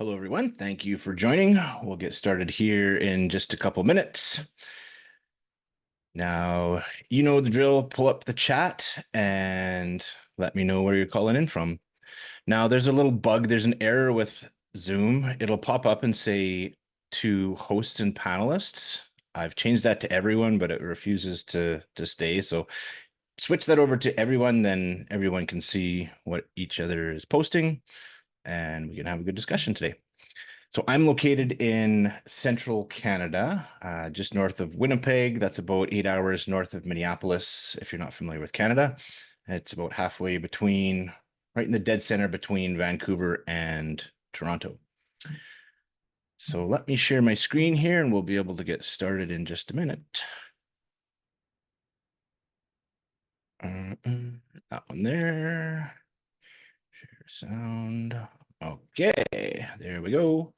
Hello, everyone. Thank you for joining. We'll get started here in just a couple minutes. Now, you know the drill. Pull up the chat and let me know where you're calling in from. Now, there's a little bug. There's an error with Zoom. It'll pop up and say to hosts and panelists. I've changed that to everyone, but it refuses to stay. So switch that over to everyone, then everyone can see what each other is posting, and we can have a good discussion today. So I'm located in central Canada, just north of Winnipeg. That's about 8 hours north of Minneapolis, if you're not familiar with Canada. It's about halfway between, right in the dead center between Vancouver and Toronto. So let me share my screen here and we'll be able to get started in just a minute. That one there. Share sound. Okay, there we go.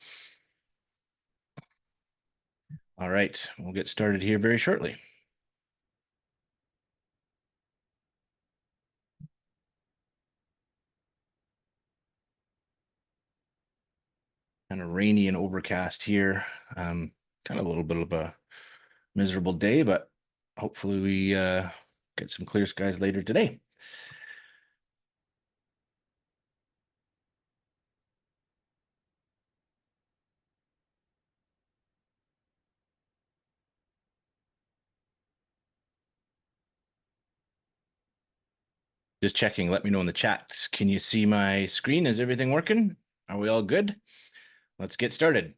All right, we'll get started here very shortly. Kind of rainy and overcast here. Kind of a little bit of a miserable day, but hopefully we get some clear skies later today. Just checking, let me know in the chat. Can you see my screen? Is everything working? Are we all good? Let's get started.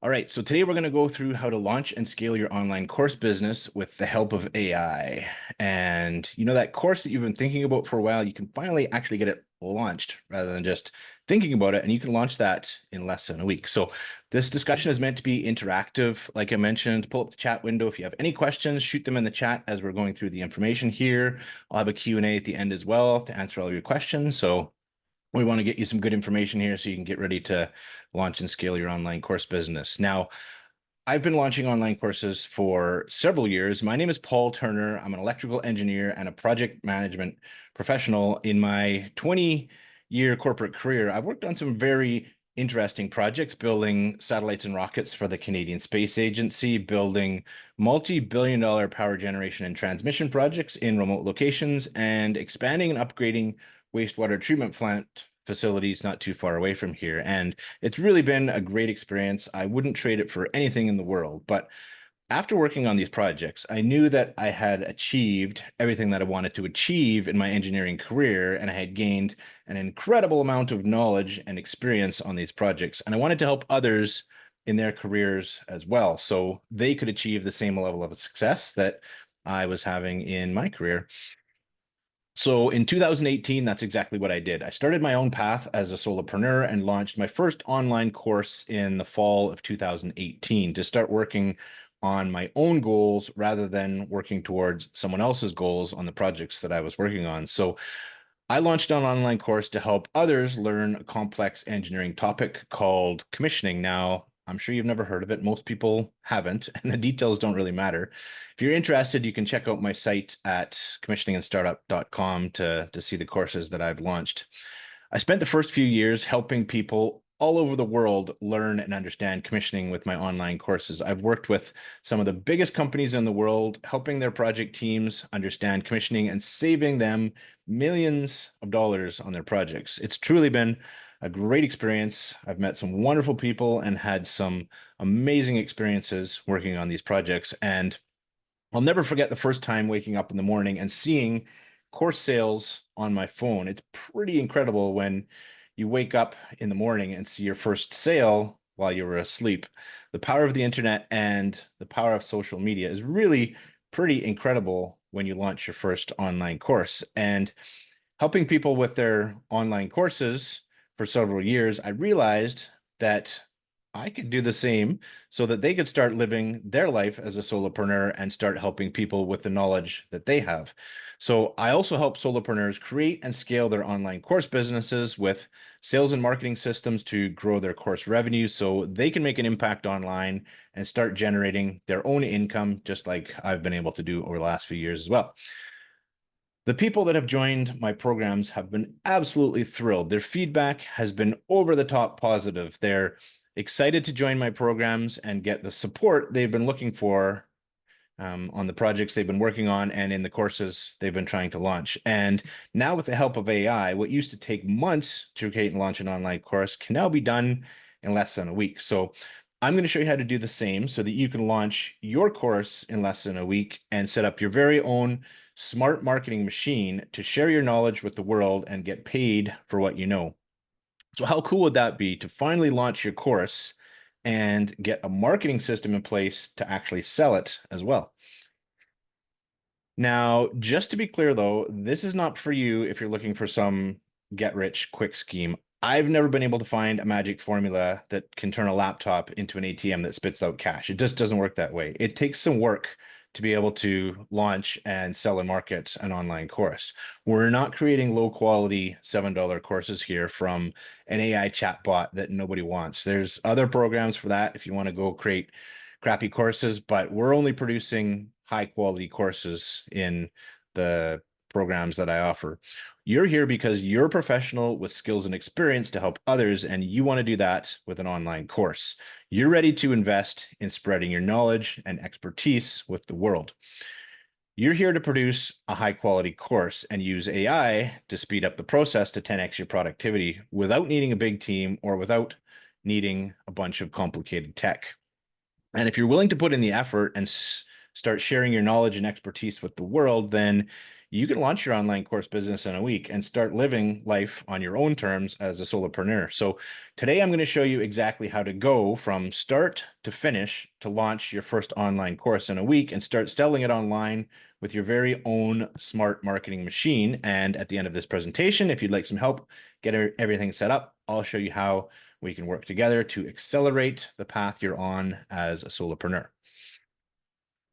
All right, so today we're going to go through how to launch and scale your online course business with the help of AI. And you know that course that you've been thinking about for a while, you can finally actually get it launched rather than just thinking about it, and you can launch that in less than a week. So this discussion is meant to be interactive. Like I mentioned, pull up the chat window. If you have any questions, shoot them in the chat as we're going through the information here. I'll have a Q&A at the end as well to answer all your questions. So we want to get you some good information here so you can get ready to launch and scale your online course business. Now, I've been launching online courses for several years. My name is Paul Turner. I'm an electrical engineer and a project management professional. In my 20-year corporate career, I've worked on some very interesting projects, building satellites and rockets for the Canadian Space Agency, building multi-billion-dollar power generation and transmission projects in remote locations, and expanding and upgrading wastewater treatment plant facilities not too far away from here. And it's really been a great experience. I wouldn't trade it for anything in the world. But after working on these projects, I knew that I had achieved everything that I wanted to achieve in my engineering career, and I had gained an incredible amount of knowledge and experience on these projects. And I wanted to help others in their careers as well, so they could achieve the same level of success that I was having in my career. So in 2018, that's exactly what I did. I started my own path as a solopreneur and launched my first online course in the fall of 2018 to start working on my own goals rather than working towards someone else's goals on the projects that I was working on. So I launched an online course to help others learn a complex engineering topic called commissioning. Now, I'm sure you've never heard of it. Most people haven't, and the details don't really matter. If you're interested, you can check out my site at commissioningandstartup.com to see the courses that I've launched. I spent the first few years helping people all over the world learn and understand commissioning with my online courses. I've worked with some of the biggest companies in the world, helping their project teams understand commissioning and saving them millions of dollars on their projects. It's truly been a great experience. I've met some wonderful people and had some amazing experiences working on these projects. And I'll never forget the first time waking up in the morning and seeing course sales on my phone. It's pretty incredible when you wake up in the morning and see your first sale while you were asleep. The power of the internet and the power of social media is really pretty incredible when you launch your first online course. And helping people with their online courses for several years, I realized that I could do the same so that they could start living their life as a solopreneur and start helping people with the knowledge that they have. So I also help solopreneurs create and scale their online course businesses with sales and marketing systems to grow their course revenue so they can make an impact online and start generating their own income, just like I've been able to do over the last few years as well. The people that have joined my programs have been absolutely thrilled. Their feedback has been over the top positive. They're excited to join my programs and get the support they've been looking for on the projects they've been working on and in the courses they've been trying to launch. And now with the help of AI, what used to take months to create and launch an online course can now be done in less than a week. So I'm going to show you how to do the same so that you can launch your course in less than a week and set up your very own smart marketing machine to share your knowledge with the world and get paid for what you know. So how cool would that be to finally launch your course and get a marketing system in place to actually sell it as well? Now, just to be clear though, this is not for you if you're looking for some get rich quick scheme. I've never been able to find a magic formula that can turn a laptop into an ATM that spits out cash. It just doesn't work that way. It takes some work to be able to launch and sell and market an online course. We're not creating low quality $7 courses here from an AI chatbot that nobody wants. There's other programs for that if you want to go create crappy courses, but we're only producing high quality courses in the programs that I offer. You're here because you're a professional with skills and experience to help others, and you want to do that with an online course. You're ready to invest in spreading your knowledge and expertise with the world. You're here to produce a high quality course and use AI to speed up the process to 10x your productivity without needing a big team or without needing a bunch of complicated tech. And if you're willing to put in the effort and start sharing your knowledge and expertise with the world, then you can launch your online course business in a week and start living life on your own terms as a solopreneur. So today I'm going to show you exactly how to go from start to finish to launch your first online course in a week and start selling it online with your very own smart marketing machine. And at the end of this presentation, if you'd like some help get everything set up, I'll show you how we can work together to accelerate the path you're on as a solopreneur.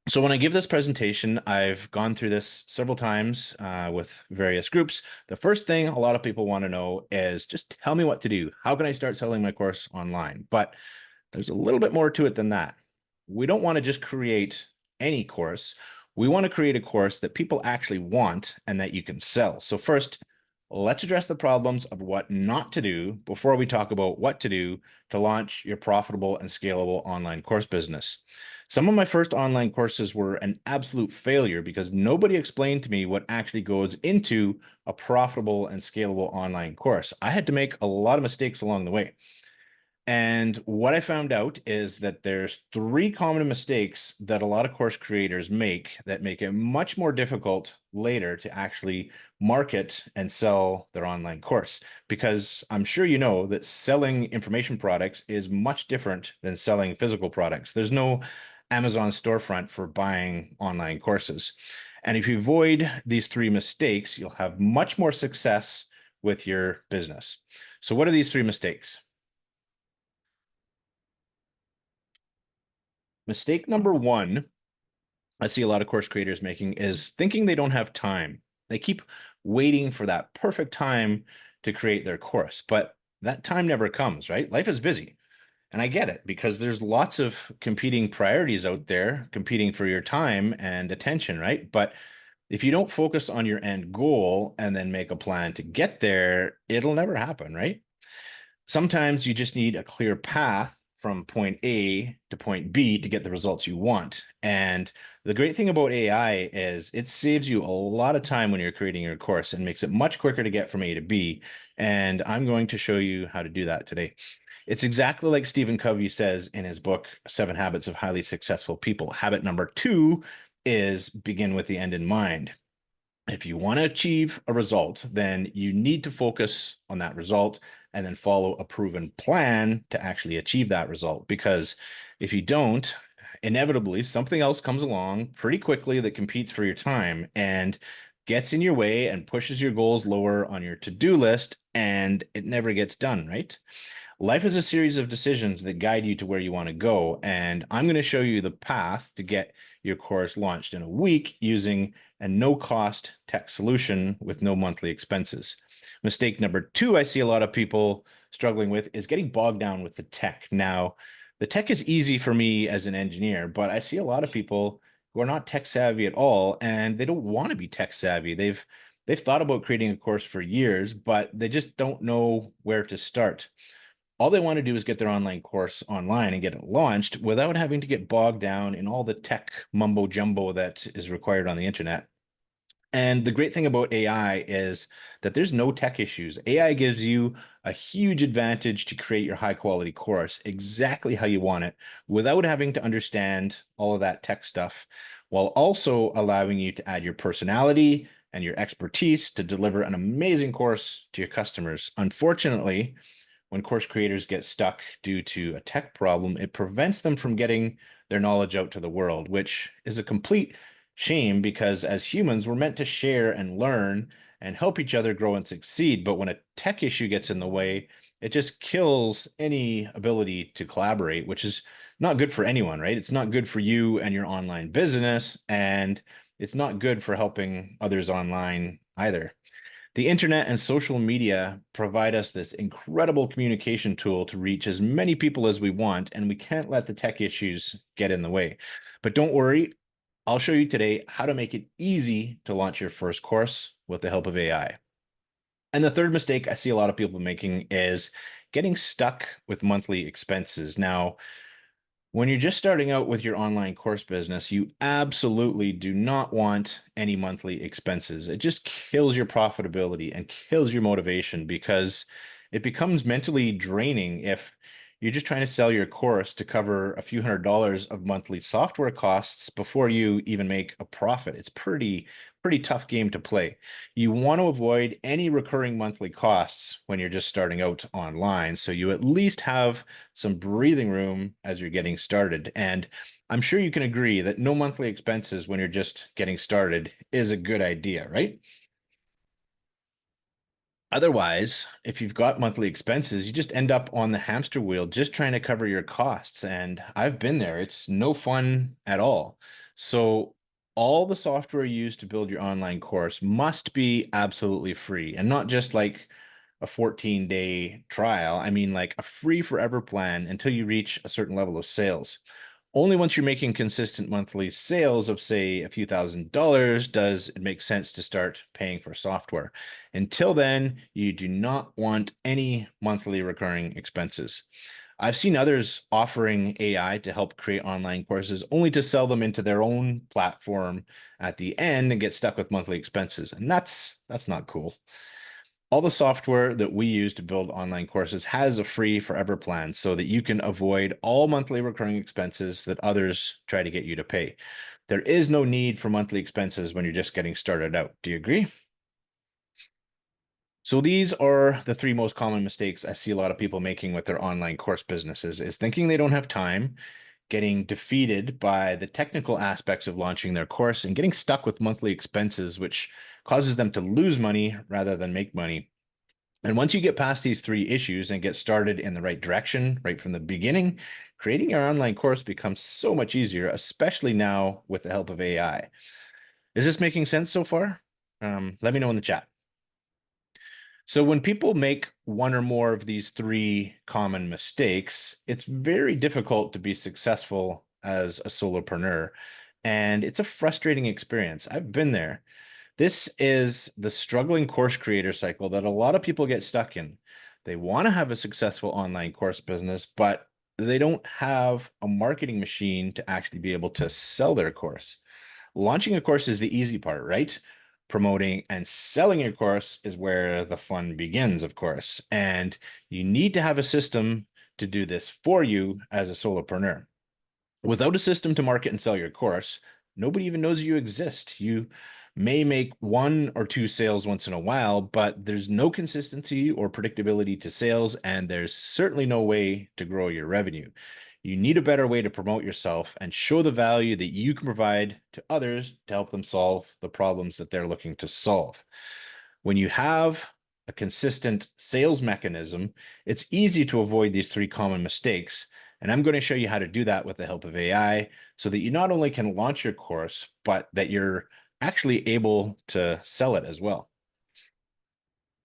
So when I give this presentation, I've gone through this several times with various groups. The first thing a lot of people want to know is just tell me what to do. How can I start selling my course online? But there's a little bit more to it than that. We don't want to just create any course. We want to create a course that people actually want and that you can sell. So first, let's address the problems of what not to do before we talk about what to do to launch your profitable and scalable online course business. Some of my first online courses were an absolute failure because nobody explained to me what actually goes into a profitable and scalable online course. I had to make a lot of mistakes along the way. And what I found out is that there's 3 common mistakes that a lot of course creators make that make it much more difficult later to actually market and sell their online course. Because I'm sure you know that selling information products is much different than selling physical products. There's no Amazon storefront for buying online courses. And if you avoid these 3 mistakes, you'll have much more success with your business. So what are these 3 mistakes? Mistake number 1 I see a lot of course creators making is thinking they don't have time. They keep waiting for that perfect time to create their course, but that time never comes, right? Life is busy. And I get it because there's lots of competing priorities out there competing for your time and attention, right? But if you don't focus on your end goal and then make a plan to get there, it'll never happen, right? Sometimes you just need a clear path from point A to point B to get the results you want. And the great thing about AI is it saves you a lot of time when you're creating your course and makes it much quicker to get from A to B. And I'm going to show you how to do that today. It's exactly like Stephen Covey says in his book, 7 Habits of Highly Successful People. Habit number 2 is begin with the end in mind. If you want to achieve a result, then you need to focus on that result and then follow a proven plan to actually achieve that result. Because if you don't, inevitably something else comes along pretty quickly that competes for your time and gets in your way and pushes your goals lower on your to-do list, and it never gets done, right? Life is a series of decisions that guide you to where you want to go, and I'm going to show you the path to get your course launched in a week using a no-cost tech solution with no monthly expenses. Mistake number 2 I see a lot of people struggling with is getting bogged down with the tech. Now, the tech is easy for me as an engineer, but I see a lot of people who are not tech savvy at all, and they don't want to be tech savvy. They've They've thought about creating a course for years, but they just don't know where to start. All they want to do is get their online course online and get it launched without having to get bogged down in all the tech mumbo jumbo that is required on the internet. And the great thing about AI is that there's no tech issues. AI gives you a huge advantage to create your high quality course exactly how you want it without having to understand all of that tech stuff, while also allowing you to add your personality and your expertise to deliver an amazing course to your customers. Unfortunately, when course creators get stuck due to a tech problem, it prevents them from getting their knowledge out to the world, which is a complete shame because as humans, we're meant to share and learn and help each other grow and succeed. But when a tech issue gets in the way, it just kills any ability to collaborate, which is not good for anyone, right? It's not good for you and your online business, and it's not good for helping others online either. The internet and social media provide us this incredible communication tool to reach as many people as we want, and we can't let the tech issues get in the way. But don't worry, I'll show you today how to make it easy to launch your first course with the help of AI. And the third mistake I see a lot of people making is getting stuck with monthly expenses. Now, when you're just starting out with your online course business, you absolutely do not want any monthly expenses. It just kills your profitability and kills your motivation because it becomes mentally draining if you're just trying to sell your course to cover a few $100s of monthly software costs before you even make a profit. It's pretty tough game to play. You want to avoid any recurring monthly costs when you're just starting out online, so you at least have some breathing room as you're getting started. And I'm sure you can agree that no monthly expenses when you're just getting started is a good idea, right? Otherwise, if you've got monthly expenses, you just end up on the hamster wheel just trying to cover your costs. And I've been there. It's no fun at all. So all the software used to build your online course must be absolutely free and not just like a 14-day trial. I mean, like a free forever plan until you reach a certain level of sales. Only once you're making consistent monthly sales of, say, a few $1,000s does it make sense to start paying for software. Until then, you do not want any monthly recurring expenses. I've seen others offering AI to help create online courses only to sell them into their own platform at the end and get stuck with monthly expenses. And that's not cool. All the software that we use to build online courses has a free forever plan so that you can avoid all monthly recurring expenses that others try to get you to pay. There is no need for monthly expenses when you're just getting started out. Do you agree? So these are the three most common mistakes I see a lot of people making with their online course businesses is thinking they don't have time, getting defeated by the technical aspects of launching their course, and getting stuck with monthly expenses, which causes them to lose money rather than make money. And once you get past these three issues and get started in the right direction right from the beginning, creating your online course becomes so much easier, especially now with the help of AI. Is this making sense so far? Let me know in the chat. So when people make one or more of these three common mistakes, it's very difficult to be successful as a solopreneur. And it's a frustrating experience. I've been there. This is the struggling course creator cycle that a lot of people get stuck in. They want to have a successful online course business, but they don't have a marketing machine to actually be able to sell their course. Launching a course is the easy part, right? Promoting and selling your course is where the fun begins, of course. And you need to have a system to do this for you as a solopreneur. Without a system to market and sell your course, nobody even knows you exist. You may make one or two sales once in a while, but there's no consistency or predictability to sales, and there's certainly no way to grow your revenue. You need a better way to promote yourself and show the value that you can provide to others to help them solve the problems that they're looking to solve. When you have a consistent sales mechanism, it's easy to avoid these three common mistakes. And I'm going to show you how to do that with the help of AI so that you not only can launch your course, but that you're actually able to sell it as well.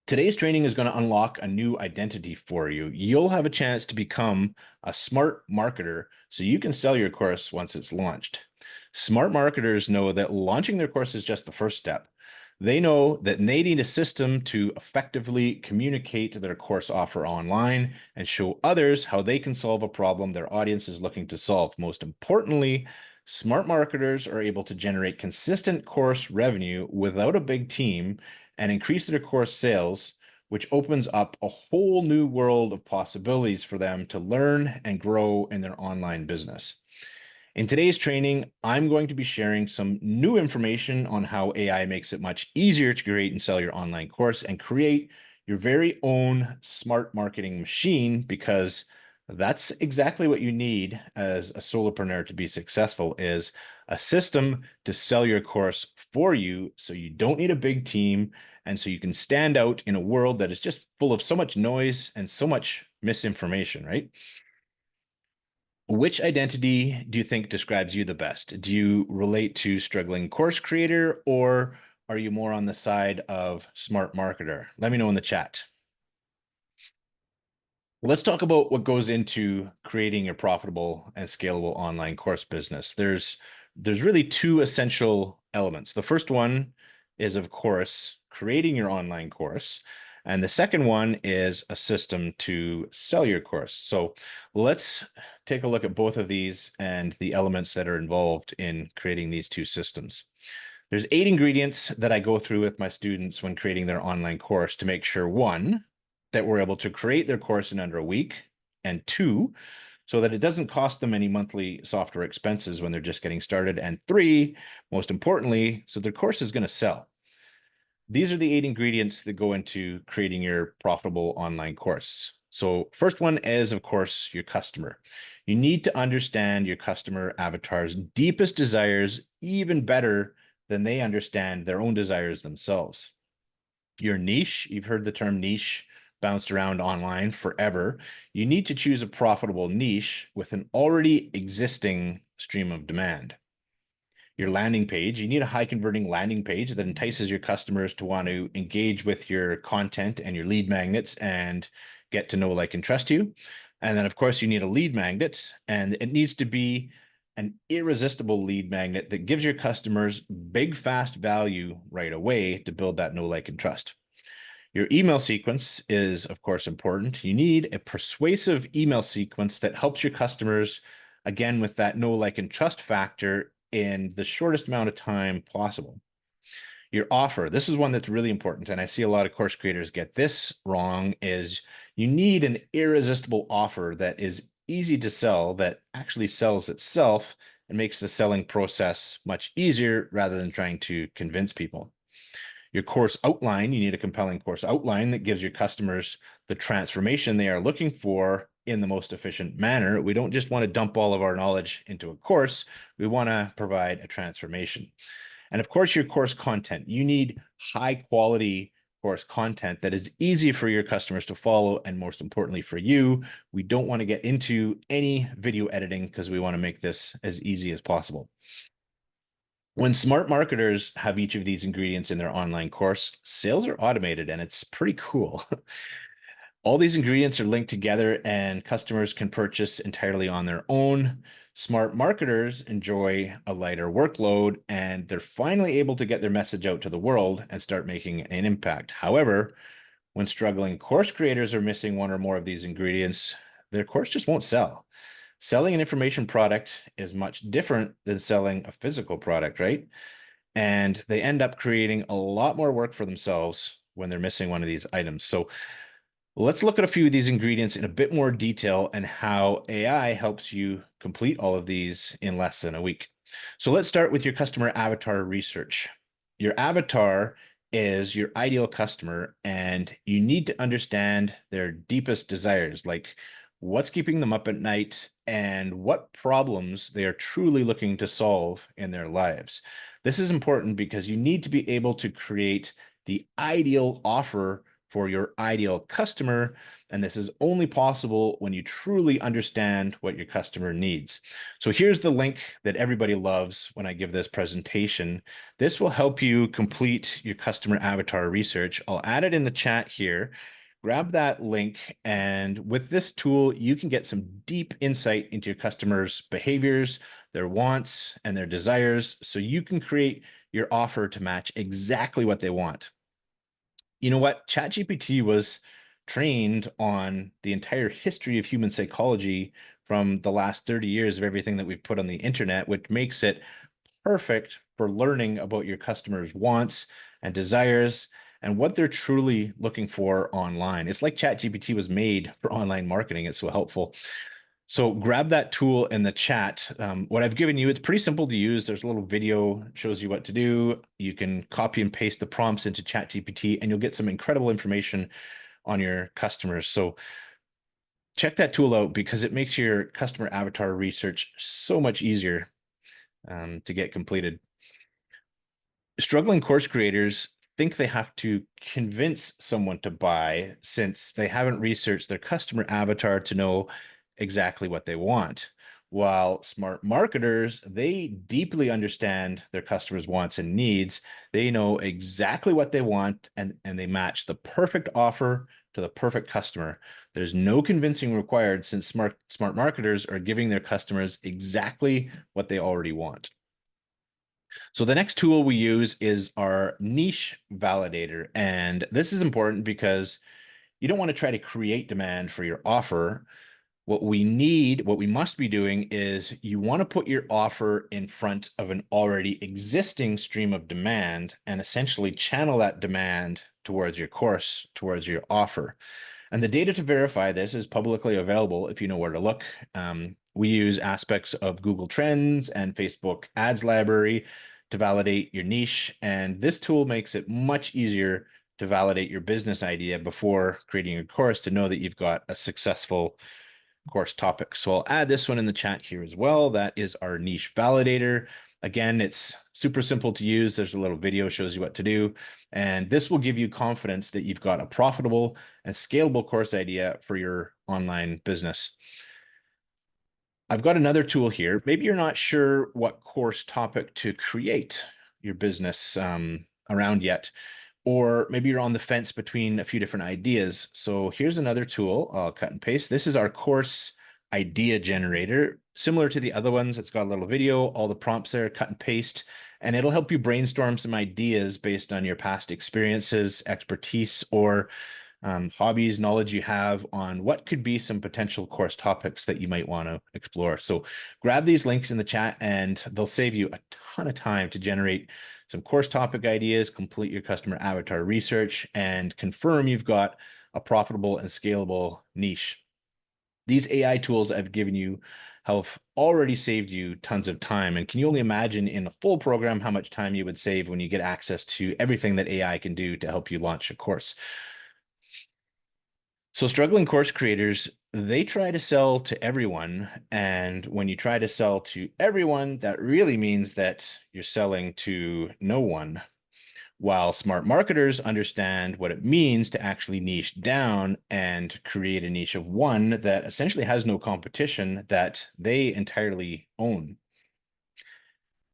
Today's training is going to unlock a new identity for you. You'll have a chance to become a smart marketer so you can sell your course once it's launched. Smart marketers know that launching their course is just the first step. They know that they need a system to effectively communicate their course offer online and show others how they can solve a problem their audience is looking to solve. Most importantly, smart marketers are able to generate consistent course revenue without a big team and increase their course sales, which opens up a whole new world of possibilities for them to learn and grow in their online business. In today's training, I'm going to be sharing some new information on how AI makes it much easier to create and sell your online course and create your very own smart marketing machine, because that's exactly what you need as a solopreneur to be successful, is a system to sell your course for you so you don't need a big team and so you can stand out in a world that is just full of so much noise and so much misinformation, right? Which identity do you think describes you the best? Do you relate to struggling course creator, or are you more on the side of smart marketer? Let me know in the chat. Let's talk about what goes into creating a profitable and scalable online course business. There's really two essential elements. The first one is, of course, creating your online course. And the second one is a system to sell your course. So let's take a look at both of these and the elements that are involved in creating these two systems. There's 8 ingredients that I go through with my students when creating their online course to make sure, one, that we're able to create their course in under a week, and two, so that it doesn't cost them any monthly software expenses when they're just getting started, and three, most importantly, so their course is going to sell. These are the 8 ingredients that go into creating your profitable online course. So first one is, of course, your customer. You need to understand your customer avatar's deepest desires even better than they understand their own desires themselves. Your niche, you've heard the term niche bounced around online forever. You need to choose a profitable niche with an already existing stream of demand. Your landing page, you need a high converting landing page that entices your customers to want to engage with your content and your lead magnets and get to know, like, and trust you. And then, of course, you need a lead magnet, and it needs to be an irresistible lead magnet that gives your customers big, fast value right away to build that know, like, and trust. Your email sequence is, of course, important. You need a persuasive email sequence that helps your customers, again, with that know, like, and trust factor in the shortest amount of time possible. Your offer, this is one that's really important, and I see a lot of course creators get this wrong, is you need an irresistible offer that is easy to sell, that actually sells itself and makes the selling process much easier rather than trying to convince people. Your course outline, you need a compelling course outline that gives your customers the transformation they are looking for in the most efficient manner. We don't just want to dump all of our knowledge into a course. We want to provide a transformation. And of course, your course content. You need high quality course content that is easy for your customers to follow, and most importantly for you, we don't want to get into any video editing because we want to make this as easy as possible. When smart marketers have each of these ingredients in their online course, sales are automated, and it's pretty cool. All these ingredients are linked together and customers can purchase entirely on their own. Smart marketers enjoy a lighter workload, and they're finally able to get their message out to the world and start making an impact. However, when struggling course creators are missing one or more of these ingredients, their course just won't sell. Selling an information product is much different than selling a physical product, right? And they end up creating a lot more work for themselves when they're missing one of these items. So let's look at a few of these ingredients in a bit more detail and how AI helps you complete all of these in less than a week. So let's start with your customer avatar research. Your avatar is your ideal customer, and you need to understand their deepest desires, like what's keeping them up at night and what problems they are truly looking to solve in their lives. This is important because you need to be able to create the ideal offer for your ideal customer, and this is only possible when you truly understand what your customer needs. So here's the link that everybody loves when I give this presentation. This will help you complete your customer avatar research. I'll add it in the chat here. Grab that link, and with this tool, you can get some deep insight into your customers' behaviors, their wants, and their desires, so you can create your offer to match exactly what they want. You know what? ChatGPT was trained on the entire history of human psychology from the last 30 years of everything that we've put on the internet, which makes it perfect for learning about your customers' wants and desires and what they're truly looking for online. It's like ChatGPT was made for online marketing. It's so helpful. So grab that tool in the chat. What I've given you, it's pretty simple to use. There's a little video, shows you what to do. You can copy and paste the prompts into ChatGPT and you'll get some incredible information on your customers. So check that tool out because it makes your customer avatar research so much easier to get completed. Struggling course creators think they have to convince someone to buy since they haven't researched their customer avatar to know exactly what they want. While smart marketers, they deeply understand their customers' wants and needs. They know exactly what they want and they match the perfect offer to the perfect customer. There's no convincing required since smart marketers are giving their customers exactly what they already want. So the next tool we use is our niche validator. And this is important because you don't want to try to create demand for your offer. What we must be doing is you want to put your offer in front of an already existing stream of demand and essentially channel that demand towards your course, towards your offer. And the data to verify this is publicly available if you know where to look. We use aspects of Google Trends and Facebook Ads Library to validate your niche. And this tool makes it much easier to validate your business idea before creating a course to know that you've got a successful course topic. So I'll add this one in the chat here as well. That is our niche validator. Again, it's super simple to use. There's a little video shows you what to do. And this will give you confidence that you've got a profitable and scalable course idea for your online business. I've got another tool here. Maybe you're not sure what course topic to create your business around yet, or maybe you're on the fence between a few different ideas. So here's another tool. I'll cut and paste. This is our course idea generator. Similar to the other ones, it's got a little video, all the prompts there, cut and paste, and it'll help you brainstorm some ideas based on your past experiences, expertise, or hobbies, knowledge you have on what could be some potential course topics that you might want to explore. So grab these links in the chat and they'll save you a ton of time to generate some course topic ideas, complete your customer avatar research, and confirm you've got a profitable and scalable niche. These AI tools I've given you have already saved you tons of time. And can you only imagine in a full program how much time you would save when you get access to everything that AI can do to help you launch a course? So struggling course creators, they try to sell to everyone. And when you try to sell to everyone, that really means that you're selling to no one. While smart marketers understand what it means to actually niche down and create a niche of one that essentially has no competition that they entirely own.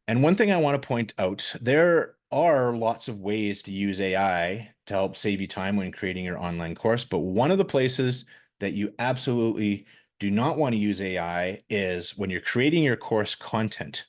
And one thing I want to point out, there are lots of ways to use AI to help save you time when creating your online course. But one of the places that you absolutely do not want to use AI is when you're creating your course content.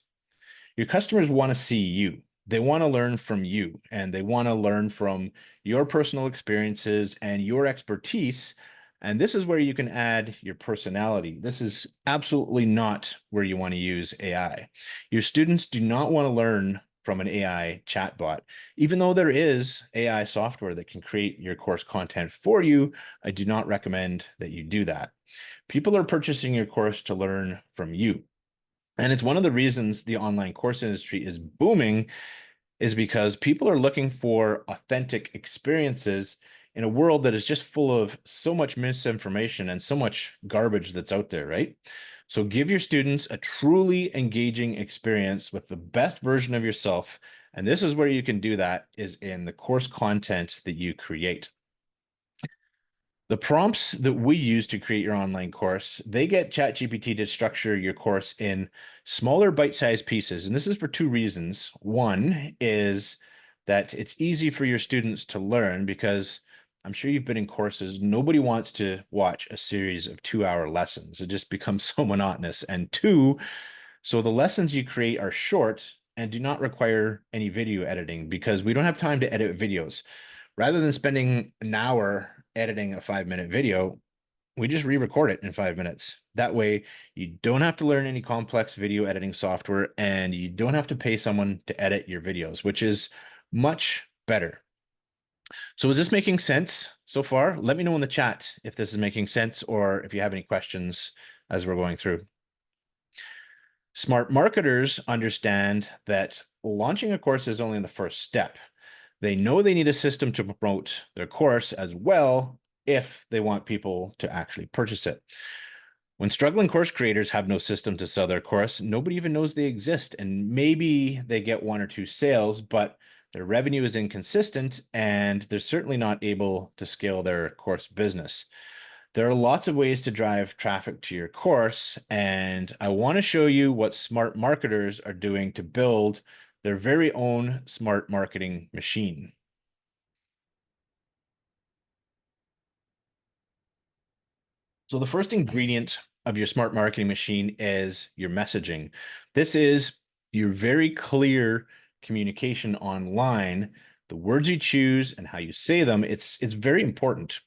Your customers want to see you. They want to learn from you and they want to learn from your personal experiences and your expertise. And this is where you can add your personality. This is absolutely not where you want to use AI. Your students do not want to learn from an AI chatbot. Even though there is AI software that can create your course content for you, I do not recommend that you do that. People are purchasing your course to learn from you. And it's one of the reasons the online course industry is booming is because people are looking for authentic experiences in a world that is just full of so much misinformation and so much garbage that's out there, right? So give your students a truly engaging experience with the best version of yourself. And this is where you can do that is in the course content that you create. The prompts that we use to create your online course, they get ChatGPT to structure your course in smaller bite-sized pieces. And this is for two reasons. One is that it's easy for your students to learn because I'm sure you've been in courses. Nobody wants to watch a series of 2-hour lessons. It just becomes so monotonous. And two, So the lessons you create are short and do not require any video editing because we don't have time to edit videos. Rather than spending an hour editing a 5-minute video, we just re-record it in 5 minutes. That way, you don't have to learn any complex video editing software and you don't have to pay someone to edit your videos, which is much better. So is this making sense so far? Let me know in the chat if this is making sense or if you have any questions as we're going through. Smart marketers understand that launching a course is only the first step. They know they need a system to promote their course as well if they want people to actually purchase it. When struggling course creators have no system to sell their course, nobody even knows they exist. And maybe they get 1 or 2 sales, but their revenue is inconsistent and they're certainly not able to scale their course business. There are lots of ways to drive traffic to your course, and I want to show you what smart marketers are doing to build their very own smart marketing machine. So the first ingredient of your smart marketing machine is your messaging. This is your very clear communication online, the words you choose and how you say them. It's very important.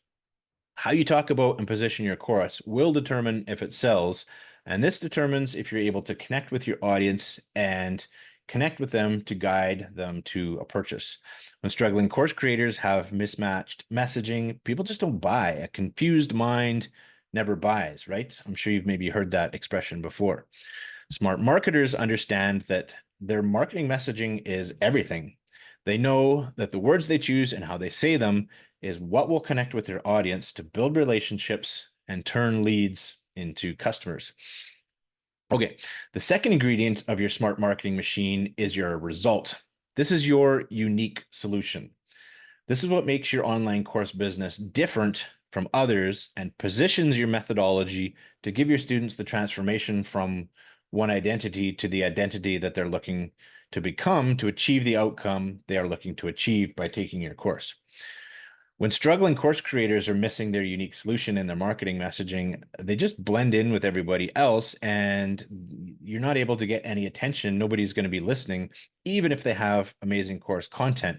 How you talk about and position your course will determine if it sells, and this determines if you're able to connect with your audience and connect with them to guide them to a purchase. When struggling course creators have mismatched messaging, people just don't buy. A confused mind never buys, right? I'm sure you've maybe heard that expression before. Smart marketers understand that their marketing messaging is everything. They know that the words they choose and how they say them is what will connect with their audience to build relationships and turn leads into customers. Okay, the second ingredient of your smart marketing machine is your result. This is your unique solution. This is what makes your online course business different from others and positions your methodology to give your students the transformation from one identity to the identity that they're looking to become to achieve the outcome they are looking to achieve by taking your course. When struggling course creators are missing their unique solution in their marketing messaging, they just blend in with everybody else and you're not able to get any attention. Nobody's going to be listening, even if they have amazing course content.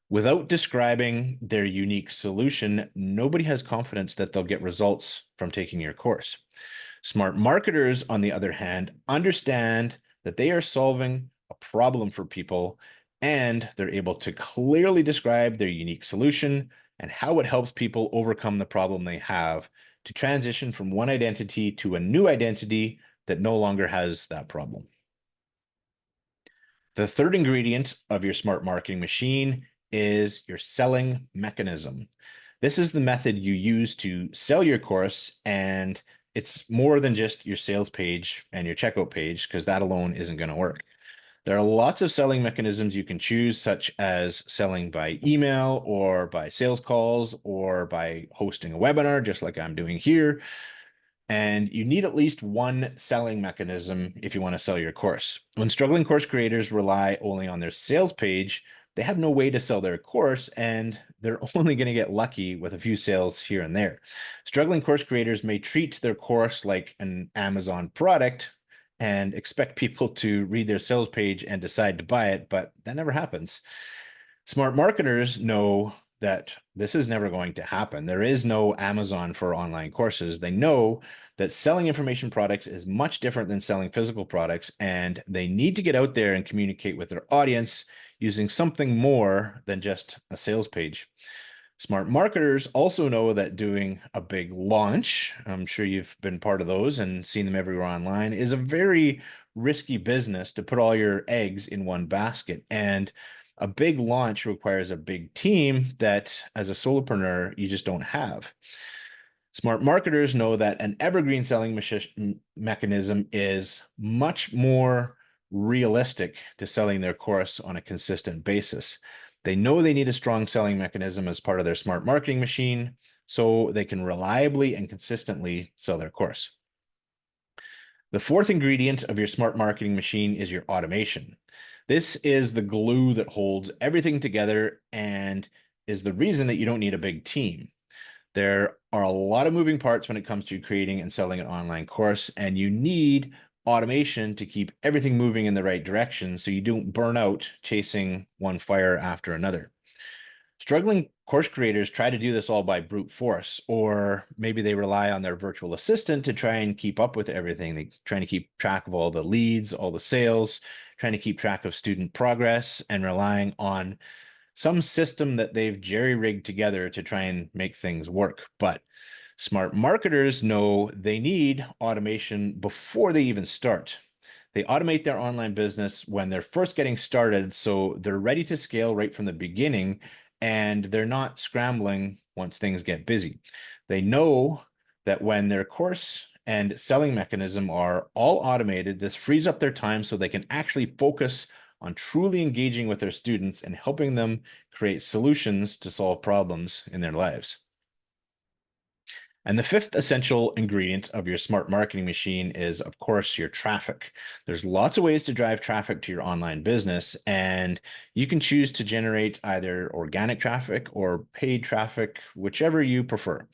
Without describing their unique solution, nobody has confidence that they'll get results from taking your course. Smart marketers, on the other hand, understand that they are solving a problem for people and they're able to clearly describe their unique solution and how it helps people overcome the problem they have to transition from one identity to a new identity that no longer has that problem. The third ingredient of your smart marketing machine is your selling mechanism. This is the method you use to sell your course, and it's more than just your sales page and your checkout page, because that alone isn't going to work. There are lots of selling mechanisms you can choose, such as selling by email or by sales calls or by hosting a webinar, just like I'm doing here. And you need at least one selling mechanism if you want to sell your course. When struggling course creators rely only on their sales page, they have no way to sell their course and they're only going to get lucky with a few sales here and there. Struggling course creators may treat their course like an Amazon product and expect people to read their sales page and decide to buy it, but that never happens. Smart marketers know that this is never going to happen. There is no Amazon for online courses. They know that selling information products is much different than selling physical products, and they need to get out there and communicate with their audience using something more than just a sales page. Smart marketers also know that doing a big launch, I'm sure you've been part of those and seen them everywhere online, is a very risky business to put all your eggs in one basket. And a big launch requires a big team that, as a solopreneur, you just don't have. Smart marketers know that an evergreen selling mechanism is much more realistic to selling their course on a consistent basis. They know they need a strong selling mechanism as part of their smart marketing machine so they can reliably and consistently sell their course. The fourth ingredient of your smart marketing machine is your automation. This is the glue that holds everything together and is the reason that you don't need a big team. There are a lot of moving parts when it comes to creating and selling an online course, and you need automation to keep everything moving in the right direction so you don't burn out chasing one fire after another. Struggling course creators try to do this all by brute force, or maybe they rely on their virtual assistant to try and keep up with everything. They're trying to keep track of all the leads, all the sales, trying to keep track of student progress, and relying on some system that they've jerry-rigged together to try and make things work. But smart marketers know they need automation before they even start. They automate their online business when they're first getting started, so they're ready to scale right from the beginning, and they're not scrambling once things get busy. They know that when their course and selling mechanism are all automated, this frees up their time so they can actually focus on truly engaging with their students and helping them create solutions to solve problems in their lives. And the fifth essential ingredient of your smart marketing machine is, of course, your traffic. There's lots of ways to drive traffic to your online business, and you can choose to generate either organic traffic or paid traffic, whichever you prefer.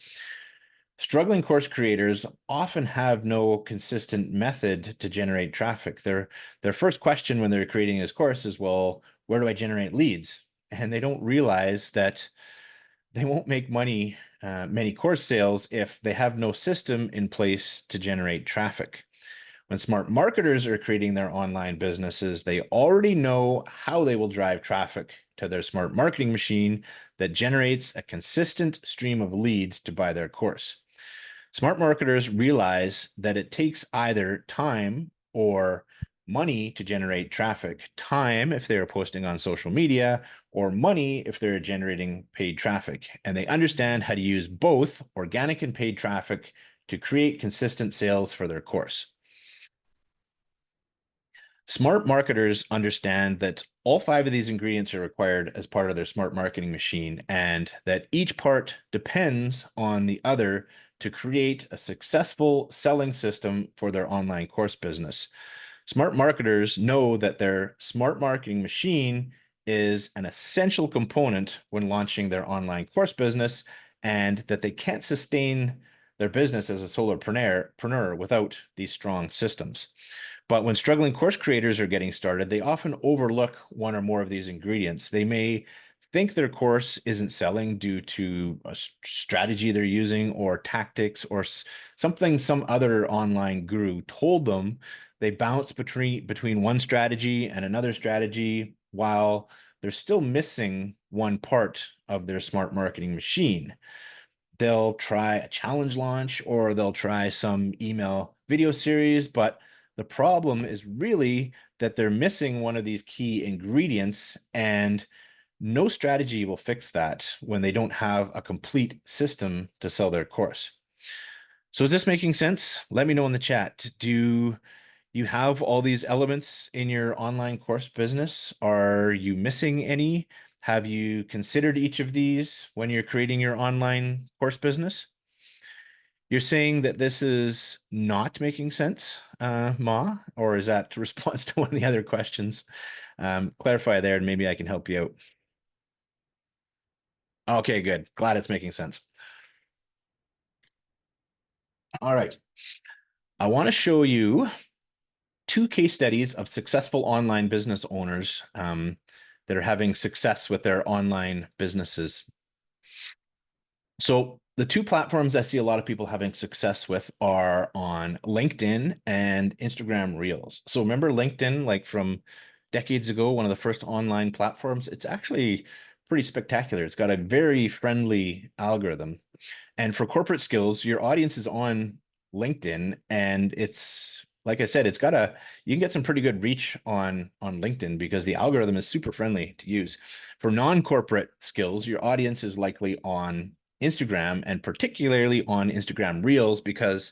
Struggling course creators often have no consistent method to generate traffic. Their first question when they're creating this course is, well, where do I generate leads? And they don't realize that they won't make money, many course sales if they have no system in place to generate traffic. When smart marketers are creating their online businesses, they already know how they will drive traffic to their smart marketing machine that generates a consistent stream of leads to buy their course. Smart marketers realize that it takes either time or money to generate traffic. Time if they're posting on social media, or money if they're generating paid traffic. And they understand how to use both organic and paid traffic to create consistent sales for their course. Smart marketers understand that all five of these ingredients are required as part of their smart marketing machine, and that each part depends on the other to create a successful selling system for their online course business. Smart marketers know that their smart marketing machine is an essential component when launching their online course business, and that they can't sustain their business as a solopreneur without these strong systems. But when struggling course creators are getting started, they often overlook one or more of these ingredients. They may think their course isn't selling due to a strategy they're using, or tactics, or something some other online guru told them. They bounce between one strategy and another strategy while they're still missing one part of their smart marketing machine. They'll try a challenge launch, or they'll try some email video series, but the problem is really that they're missing one of these key ingredients, and no strategy will fix that when they don't have a complete system to sell their course. So is this making sense? Let me know in the chat. Do you have all these elements in your online course business? Are you missing any? Have you considered each of these when you're creating your online course business? You're saying that this is not making sense, Ma, or is that a response to one of the other questions? Clarify there, and maybe I can help you out. Okay, good. Glad it's making sense. All right. I want to show you two case studies of successful online business owners that are having success with their online businesses. So the two platforms I see a lot of people having success with are on LinkedIn and Instagram Reels. So remember LinkedIn, like from decades ago, one of the first online platforms? It's actually pretty spectacular. It's got a very friendly algorithm. And for corporate skills, your audience is on LinkedIn, and it's like I said, you can get some pretty good reach on LinkedIn because the algorithm is super friendly to use. For non-corporate skills, your audience is likely on Instagram, and particularly on Instagram Reels, because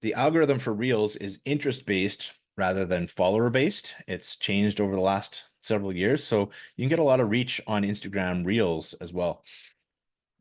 the algorithm for Reels is interest-based rather than follower-based. It's changed over the last several years, so you can get a lot of reach on Instagram Reels as well.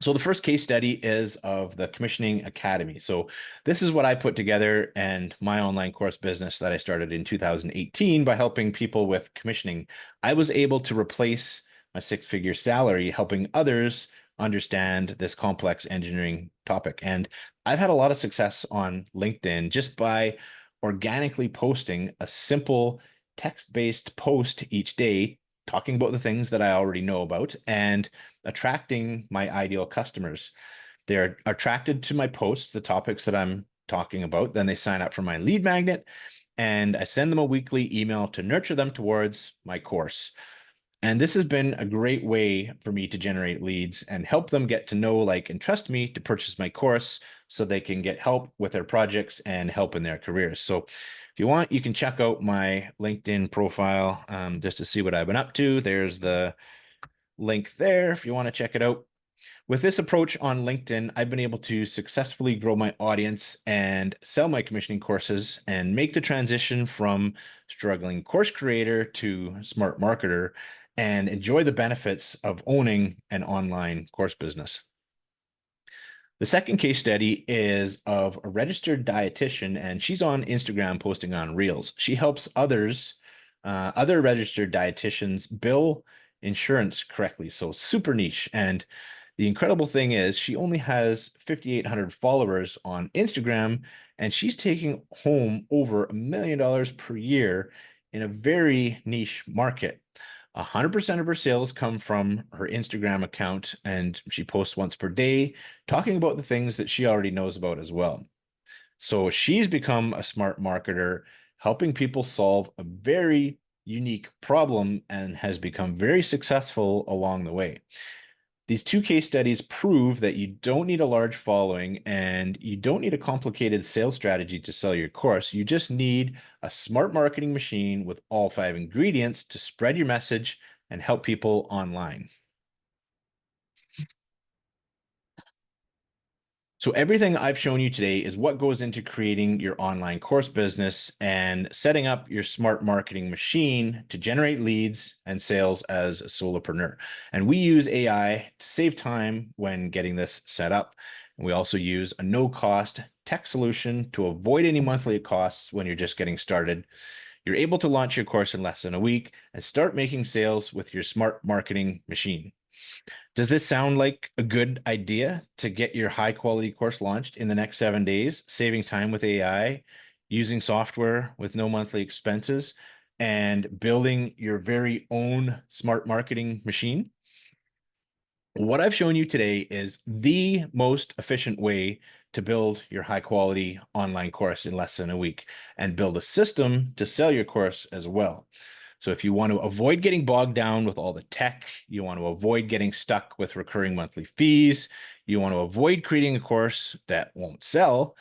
So the first case study is of the Commissioning Academy. So this is what I put together and my online course business that I started in 2018 by helping people with commissioning. I was able to replace my six-figure salary helping others understand this complex engineering topic. And I've had a lot of success on LinkedIn just by organically posting a simple text-based post each day, talking about the things that I already know about and attracting my ideal customers. They're attracted to my posts, the topics that I'm talking about. Then they sign up for my lead magnet, and I send them a weekly email to nurture them towards my course. And this has been a great way for me to generate leads and help them get to know, like, and trust me to purchase my course so they can get help with their projects and help in their careers. So if you want, you can check out my LinkedIn profile just to see what I've been up to. There's the link there if you want to check it out. With this approach on LinkedIn, I've been able to successfully grow my audience and sell my commissioning courses and make the transition from struggling course creator to smart marketer and enjoy the benefits of owning an online course business. The second case study is of a registered dietitian, and she's on Instagram posting on Reels. She helps other registered dietitians bill insurance correctly. So super niche. And the incredible thing is she only has 5,800 followers on Instagram, and she's taking home over $1 million per year in a very niche market. 100% of her sales come from her Instagram account, and she posts once per day, talking about the things that she already knows about as well. So she's become a smart marketer, helping people solve a very unique problem and has become very successful along the way. These two case studies prove that you don't need a large following and you don't need a complicated sales strategy to sell your course. You just need a smart marketing machine with all 5 ingredients to spread your message and help people online. So everything I've shown you today is what goes into creating your online course business and setting up your smart marketing machine to generate leads and sales as a solopreneur. And we use AI to save time when getting this set up. And we also use a no-cost tech solution to avoid any monthly costs when you're just getting started. You're able to launch your course in less than a week and start making sales with your smart marketing machine. Does this sound like a good idea to get your high quality course launched in the next 7 days, saving time with AI, using software with no monthly expenses, and building your very own smart marketing machine? What I've shown you today is the most efficient way to build your high quality online course in less than a week and build a system to sell your course as well. So if you want to avoid getting bogged down with all the tech, you want to avoid getting stuck with recurring monthly fees, you want to avoid creating a course that won't sell,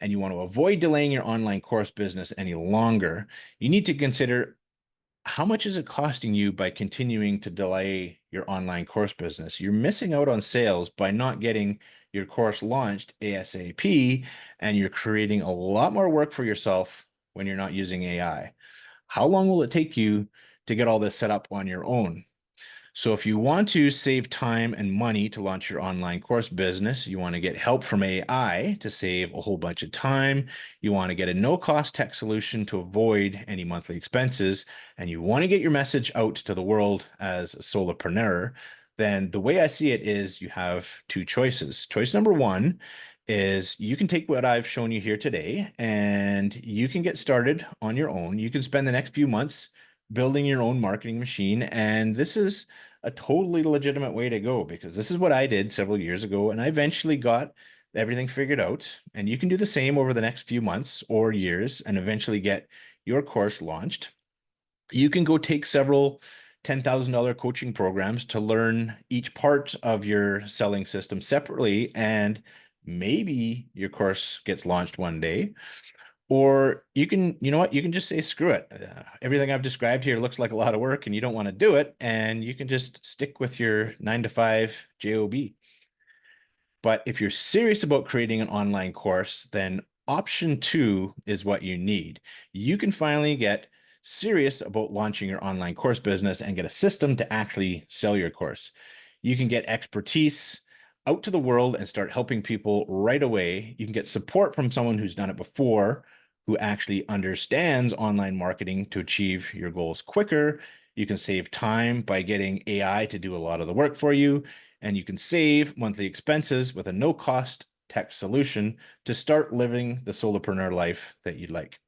and you want to avoid delaying your online course business any longer, you need to consider how much is it costing you by continuing to delay your online course business? You're missing out on sales by not getting your course launched ASAP, and you're creating a lot more work for yourself when you're not using AI. How long will it take you to get all this set up on your own? So if you want to save time and money to launch your online course business, you want to get help from AI to save a whole bunch of time, you want to get a no-cost tech solution to avoid any monthly expenses, and you want to get your message out to the world as a solopreneur, then the way I see it is you have 2 choices. Choice number 1 is you can take what I've shown you here today and you can get started on your own. You can spend the next few months building your own marketing machine. And this is a totally legitimate way to go because this is what I did several years ago. And I eventually got everything figured out. And you can do the same over the next few months or years and eventually get your course launched. You can go take several $10,000 coaching programs to learn each part of your selling system separately. And maybe your course gets launched one day. Or you can, you know what, you can just say, screw it. Everything I've described here looks like a lot of work and you don't want to do it. And you can just stick with your 9 to 5 job. But if you're serious about creating an online course, then option 2 is what you need. You can finally get serious about launching your online course business and get a system to actually sell your course. You can get expertise out to the world and start helping people right away. You can get support from someone who's done it before, who actually understands online marketing to achieve your goals quicker. You can save time by getting AI to do a lot of the work for you, and you can save monthly expenses with a no-cost tech solution to start living the solopreneur life that you'd like.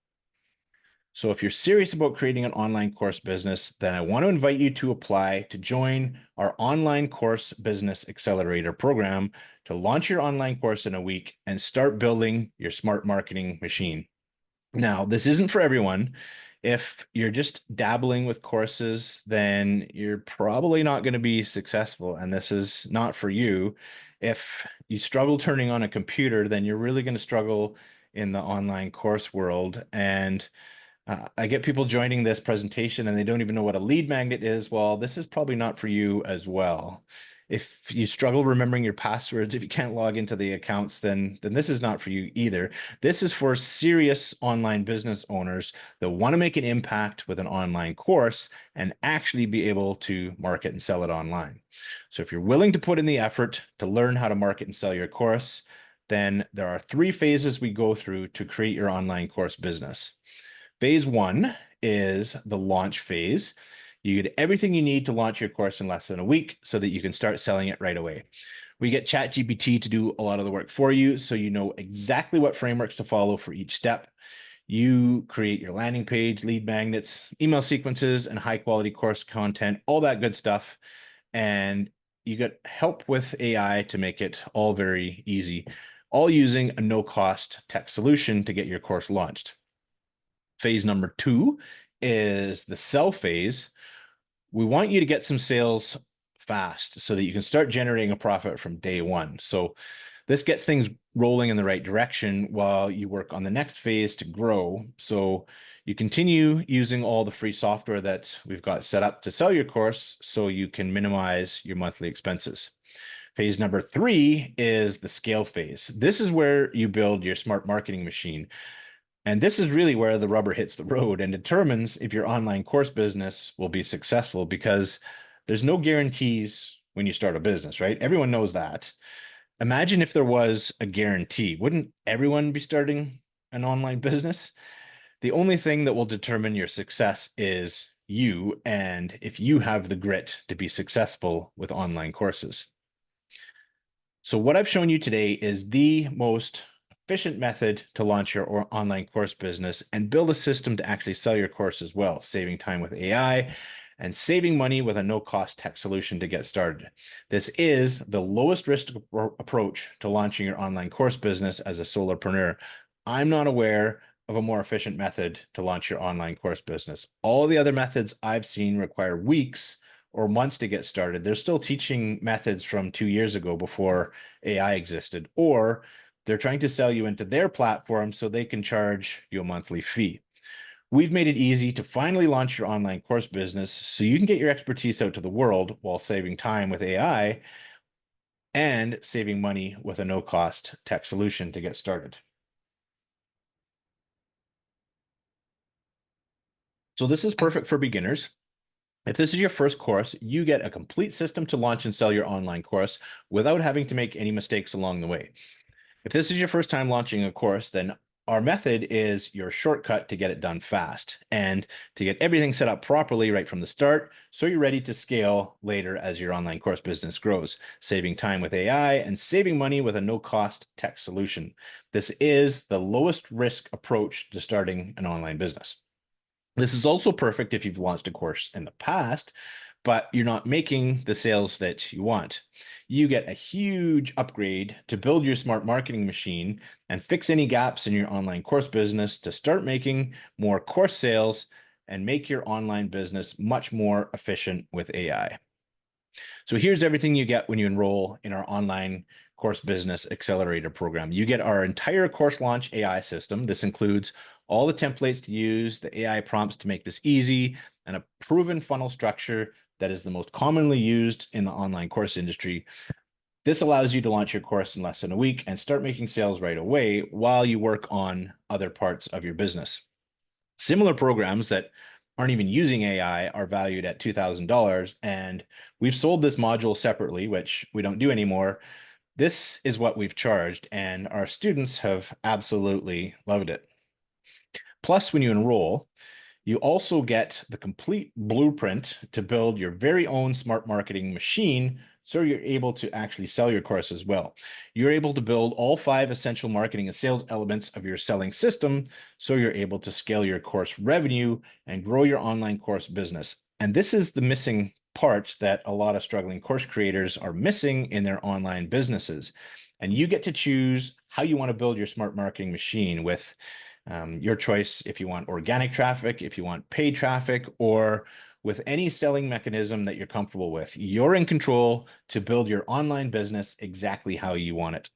So if you're serious about creating an online course business, then I want to invite you to apply to join our online course business accelerator program to launch your online course in a week and start building your smart marketing machine. Now, this isn't for everyone. If you're just dabbling with courses, then you're probably not going to be successful, and this is not for you. If you struggle turning on a computer, then you're really going to struggle in the online course world. And I get people joining this presentation and they don't even know what a lead magnet is. Well, this is probably not for you as well. If you struggle remembering your passwords, if you can't log into the accounts, then this is not for you either. This is for serious online business owners that want to make an impact with an online course and actually be able to market and sell it online. So if you're willing to put in the effort to learn how to market and sell your course, then there are 3 phases we go through to create your online course business. Phase 1 is the launch phase. You get everything you need to launch your course in less than a week so that you can start selling it right away. We get ChatGPT to do a lot of the work for you, so you know exactly what frameworks to follow for each step. You create your landing page, lead magnets, email sequences, and high quality course content, all that good stuff. And you get help with AI to make it all very easy, all using a no-cost tech solution to get your course launched. Phase number 2 is the sell phase. We want you to get some sales fast so that you can start generating a profit from day one. So this gets things rolling in the right direction while you work on the next phase to grow. So you continue using all the free software that we've got set up to sell your course so you can minimize your monthly expenses. Phase number 3 is the scale phase. This is where you build your smart marketing machine. And this is really where the rubber hits the road and determines if your online course business will be successful, because there's no guarantees when you start a business, right? Everyone knows that. Imagine if there was a guarantee. Wouldn't everyone be starting an online business? The only thing that will determine your success is you, and if you have the grit to be successful with online courses. So what I've shown you today is the most efficient method to launch your online course business and build a system to actually sell your course as well, saving time with AI and saving money with a no-cost tech solution to get started. This is the lowest risk approach to launching your online course business as a solopreneur. I'm not aware of a more efficient method to launch your online course business. All the other methods I've seen require weeks or months to get started. They're still teaching methods from 2 years ago before AI existed, or they're trying to sell you into their platform so they can charge you a monthly fee. We've made it easy to finally launch your online course business so you can get your expertise out to the world while saving time with AI and saving money with a no-cost tech solution to get started. So this is perfect for beginners. If this is your first course, you get a complete system to launch and sell your online course without having to make any mistakes along the way. If this is your first time launching a course, then our method is your shortcut to get it done fast and to get everything set up properly right from the start so you're ready to scale later as your online course business grows, saving time with AI and saving money with a no-cost tech solution. This is the lowest risk approach to starting an online business. This is also perfect if you've launched a course in the past, but you're not making the sales that you want. You get a huge upgrade to build your smart marketing machine and fix any gaps in your online course business to start making more course sales and make your online business much more efficient with AI. So here's everything you get when you enroll in our online course business accelerator program. You get our entire course launch AI system. This includes all the templates to use, the AI prompts to make this easy, and a proven funnel structure that is the most commonly used in the online course industry. This allows you to launch your course in less than a week and start making sales right away while you work on other parts of your business. Similar programs that aren't even using AI are valued at $2,000, and we've sold this module separately, which we don't do anymore. This is what we've charged, and our students have absolutely loved it. Plus, when you enroll, you also get the complete blueprint to build your very own smart marketing machine so you're able to actually sell your course as well. You're able to build all 5 essential marketing and sales elements of your selling system, so you're able to scale your course revenue and grow your online course business. And this is the missing part that a lot of struggling course creators are missing in their online businesses. And you get to choose how you want to build your smart marketing machine with your choice if you want organic traffic, if you want paid traffic, or with any selling mechanism that you're comfortable with. You're in control to build your online business exactly how you want it.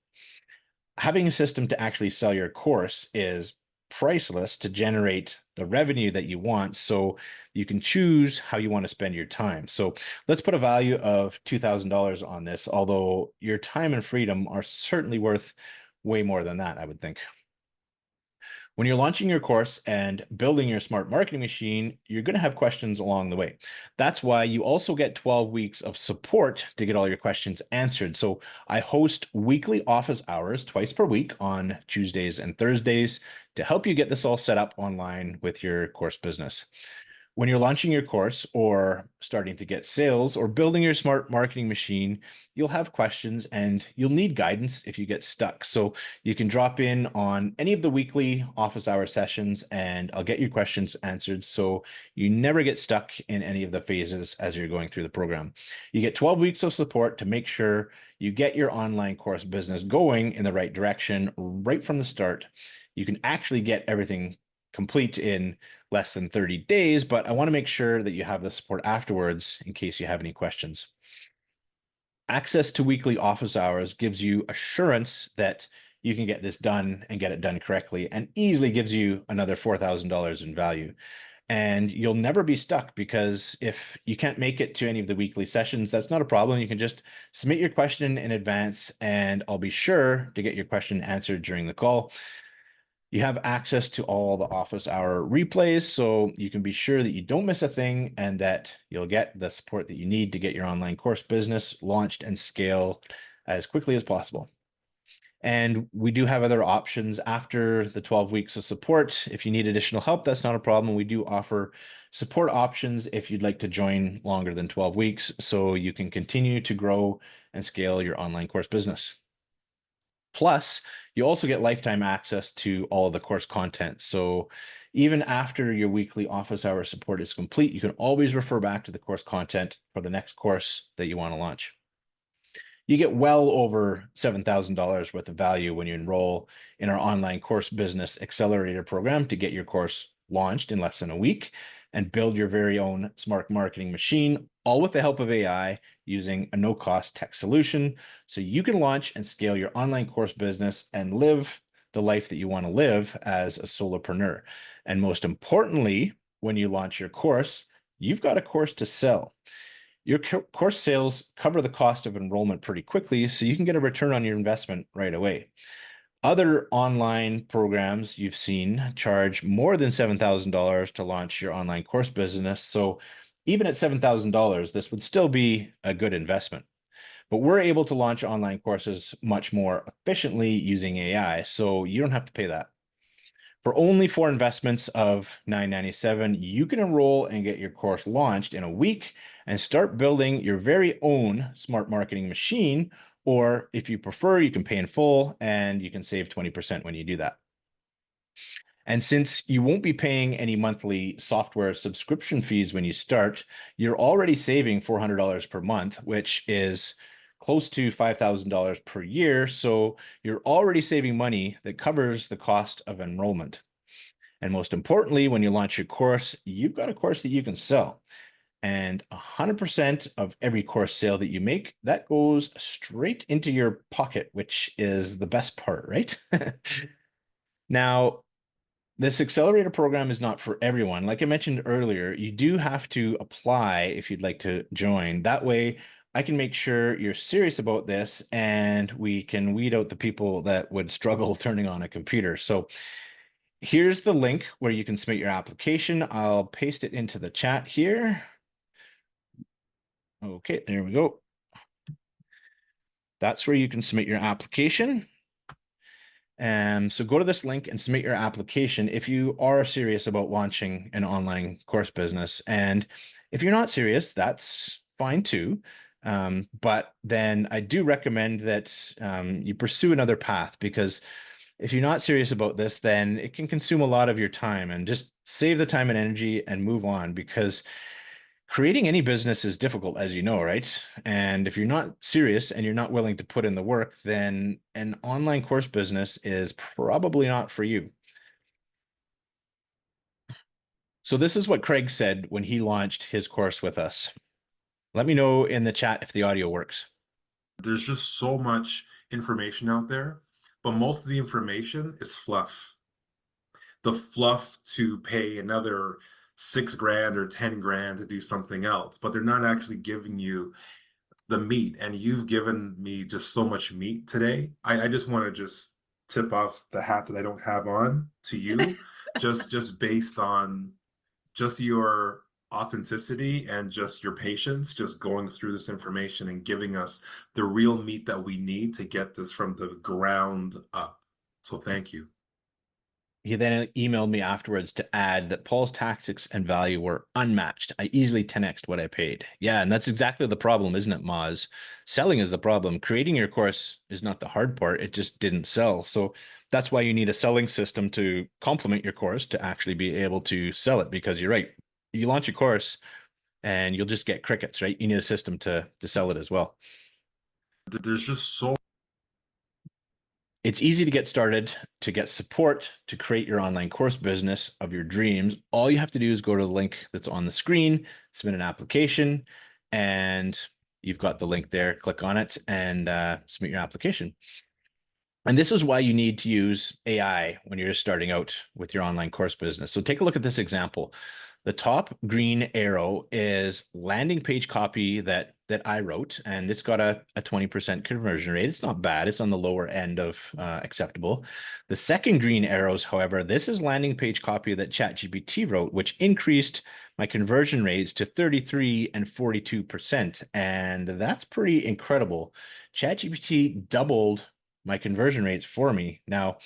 Having a system to actually sell your course is priceless to generate the revenue that you want, so you can choose how you want to spend your time. So let's put a value of $2,000 on this, although your time and freedom are certainly worth way more than that, I would think. When you're launching your course and building your smart marketing machine, you're going to have questions along the way. That's why you also get 12 weeks of support to get all your questions answered. So I host weekly office hours twice per week on Tuesdays and Thursdays to help you get this all set up online with your course business. When you're launching your course or starting to get sales or building your smart marketing machine, you'll have questions and you'll need guidance if you get stuck. So you can drop in on any of the weekly office hour sessions and I'll get your questions answered, so you never get stuck in any of the phases as you're going through the program. You get 12 weeks of support to make sure you get your online course business going in the right direction right from the start. You can actually get everything complete in less than 30 days, but I want to make sure that you have the support afterwards in case you have any questions. Access to weekly office hours gives you assurance that you can get this done and get it done correctly, and easily gives you another $4,000 in value. And you'll never be stuck, because if you can't make it to any of the weekly sessions, that's not a problem. You can just submit your question in advance and I'll be sure to get your question answered during the call. You have access to all the office hour replays, so you can be sure that you don't miss a thing and that you'll get the support that you need to get your online course business launched and scale as quickly as possible. And we do have other options after the 12 weeks of support. If you need additional help, that's not a problem. We do offer support options if you'd like to join longer than 12 weeks, so you can continue to grow and scale your online course business. Plus, you also get lifetime access to all of the course content. So even after your weekly office hour support is complete, you can always refer back to the course content for the next course that you want to launch. You get well over $7,000 worth of value when you enroll in our online course business accelerator program to get your course launched in less than a week and build your very own smart marketing machine, all with the help of AI using a no-cost tech solution. So you can launch and scale your online course business and live the life that you want to live as a solopreneur. And most importantly, when you launch your course, you've got a course to sell. Your course sales cover the cost of enrollment pretty quickly, so you can get a return on your investment right away. Other online programs you've seen charge more than $7,000 to launch your online course business. So even at $7,000, this would still be a good investment. But we're able to launch online courses much more efficiently using AI, so you don't have to pay that. For only 4 investments of $9.97, you can enroll and get your course launched in a week and start building your very own smart marketing machine. Or if you prefer, you can pay in full and you can save 20% when you do that. And since you won't be paying any monthly software subscription fees when you start, you're already saving $400 per month, which is close to $5,000 per year. So you're already saving money that covers the cost of enrollment. And most importantly, when you launch your course, you've got a course that you can sell. And 100% of every course sale that you make, that goes straight into your pocket, which is the best part, right? Now, this accelerator program is not for everyone. Like I mentioned earlier, you do have to apply if you'd like to join. That way, I can make sure you're serious about this and we can weed out the people that would struggle turning on a computer. So here's the link where you can submit your application. I'll paste it into the chat here. Okay, there we go. That's where you can submit your application. And so go to this link and submit your application if you are serious about launching an online course business. And if you're not serious, that's fine too. But then I do recommend that you pursue another path, because if you're not serious about this, then it can consume a lot of your time, and just save the time and energy and move on, because creating any business is difficult, as you know, right? And if you're not serious and you're not willing to put in the work, then an online course business is probably not for you. So this is what Craig said when he launched his course with us. Let me know in the chat if the audio works. There's just so much information out there, but most of the information is fluff. The fluff to pay another 6 grand or 10 grand to do something else, but they're not actually giving you the meat. And you've given me just so much meat today. I just want to just tip off the hat that I don't have on to you, just based on just your authenticity and just your patience, just going through this information and giving us the real meat that we need to get this from the ground up. So thank you. He then emailed me afterwards to add that Paul's tactics and value were unmatched. I easily 10x'd what I paid. Yeah, and that's exactly the problem, isn't it, Moz? Selling is the problem. Creating your course is not the hard part. It just didn't sell. So that's why you need a selling system to complement your course to actually be able to sell it, because you're right. You launch a course and you'll just get crickets, right? You need a system to sell it as well. There's just so It's easy to get started, to get support, to create your online course business of your dreams. All you have to do is go to the link that's on the screen, submit an application, and you've got the link there. Click on it and submit your application. And this is why you need to use AI when you're just starting out with your online course business. So take a look at this example. The top green arrow is landing page copy that I wrote, and it's got a 20% conversion rate. It's not bad. It's on the lower end of acceptable. The second green arrows, however, this is landing page copy that ChatGPT wrote, which increased my conversion rates to 33 and 42%. And that's pretty incredible. ChatGPT doubled my conversion rates for me. Now,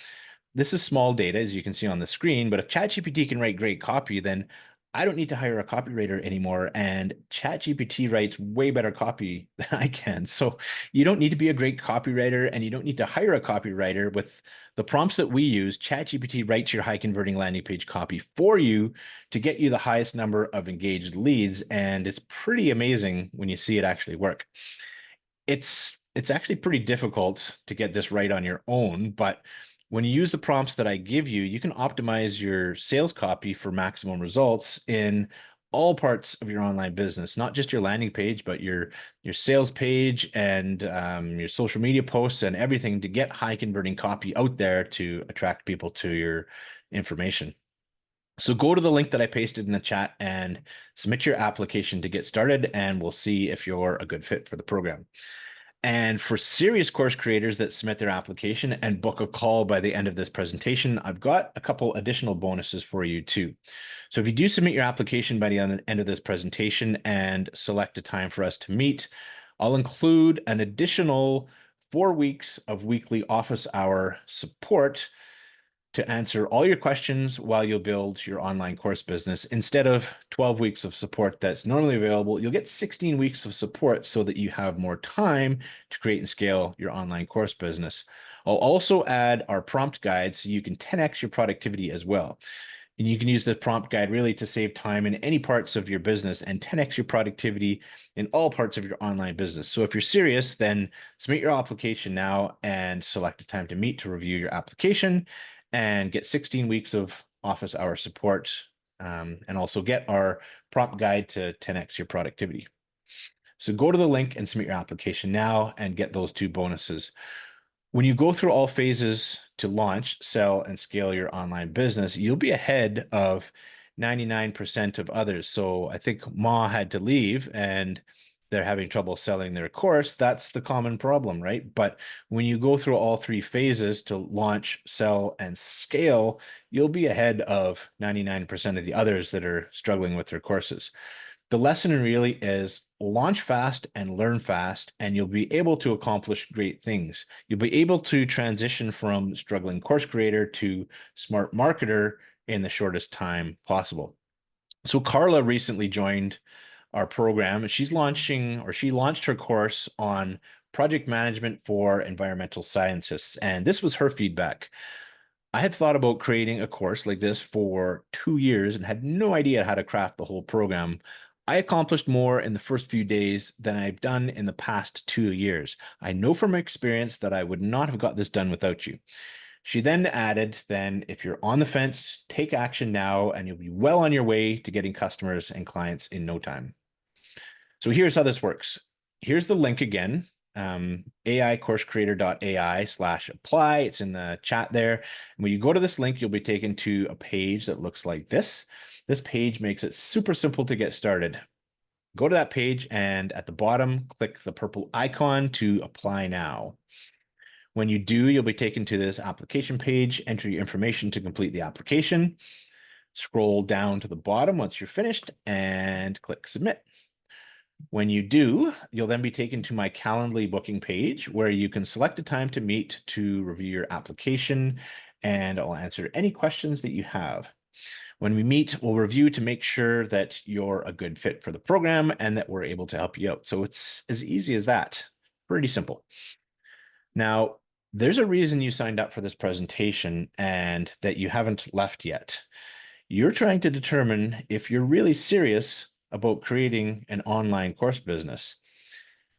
this is small data, as you can see on the screen, but if ChatGPT can write great copy, then I don't need to hire a copywriter anymore. And ChatGPT writes way better copy than I can. So you don't need to be a great copywriter, and you don't need to hire a copywriter. With the prompts that we use, ChatGPT writes your high converting landing page copy for you to get you the highest number of engaged leads. And it's pretty amazing when you see it actually work. It's actually pretty difficult to get this right on your own, but when you use the prompts that I give you, you can optimize your sales copy for maximum results in all parts of your online business, not just your landing page, but your sales page and your social media posts and everything, to get high converting copy out there to attract people to your information. So go to the link that I pasted in the chat and submit your application to get started, and we'll see if you're a good fit for the program. And for serious course creators that submit their application and book a call by the end of this presentation, I've got a couple additional bonuses for you too. So if you do submit your application by the end of this presentation and select a time for us to meet, I'll include an additional 4 weeks of weekly office hour support to answer all your questions while you build your online course business. Instead of 12 weeks of support that's normally available, you'll get 16 weeks of support so that you have more time to create and scale your online course business. I'll also add our prompt guide so you can 10x your productivity as well. And you can use this prompt guide really to save time in any parts of your business and 10x your productivity in all parts of your online business. So if you're serious, then submit your application now and select a time to meet to review your application and get 16 weeks of office hour support, and also get our prompt guide to 10x your productivity. So go to the link and submit your application now and get those 2 bonuses. When you go through all phases to launch, sell, and scale your online business, you'll be ahead of 99% of others. So I think Ma had to leave and they're having trouble selling their course. That's the common problem, right? But when you go through all 3 phases to launch, sell, and scale, you'll be ahead of 99% of the others that are struggling with their courses. The lesson really is launch fast and learn fast, and you'll be able to accomplish great things. You'll be able to transition from struggling course creator to smart marketer in the shortest time possible. So Carla recently joined our program. She's launching, or she launched her course on project management for environmental scientists. And this was her feedback. I had thought about creating a course like this for 2 years and had no idea how to craft the whole program. I accomplished more in the first few days than I've done in the past 2 years. I know from experience that I would not have got this done without you. She then added, then if you're on the fence, take action now and you'll be well on your way to getting customers and clients in no time. So here's how this works. Here's the link again, AICourseCreator.ai/apply. It's in the chat there. And when you go to this link, you'll be taken to a page that looks like this. This page makes it super simple to get started. Go to that page and at the bottom, click the purple icon to apply now. When you do, you'll be taken to this application page, enter your information to complete the application, scroll down to the bottom once you're finished and click submit. When you do, you'll then be taken to my Calendly booking page where you can select a time to meet to review your application, and I'll answer any questions that you have. When we meet, we'll review to make sure that you're a good fit for the program and that we're able to help you out. So it's as easy as that. Pretty simple. Now, there's a reason you signed up for this presentation and that you haven't left yet. You're trying to determine if you're really serious about creating an online course business.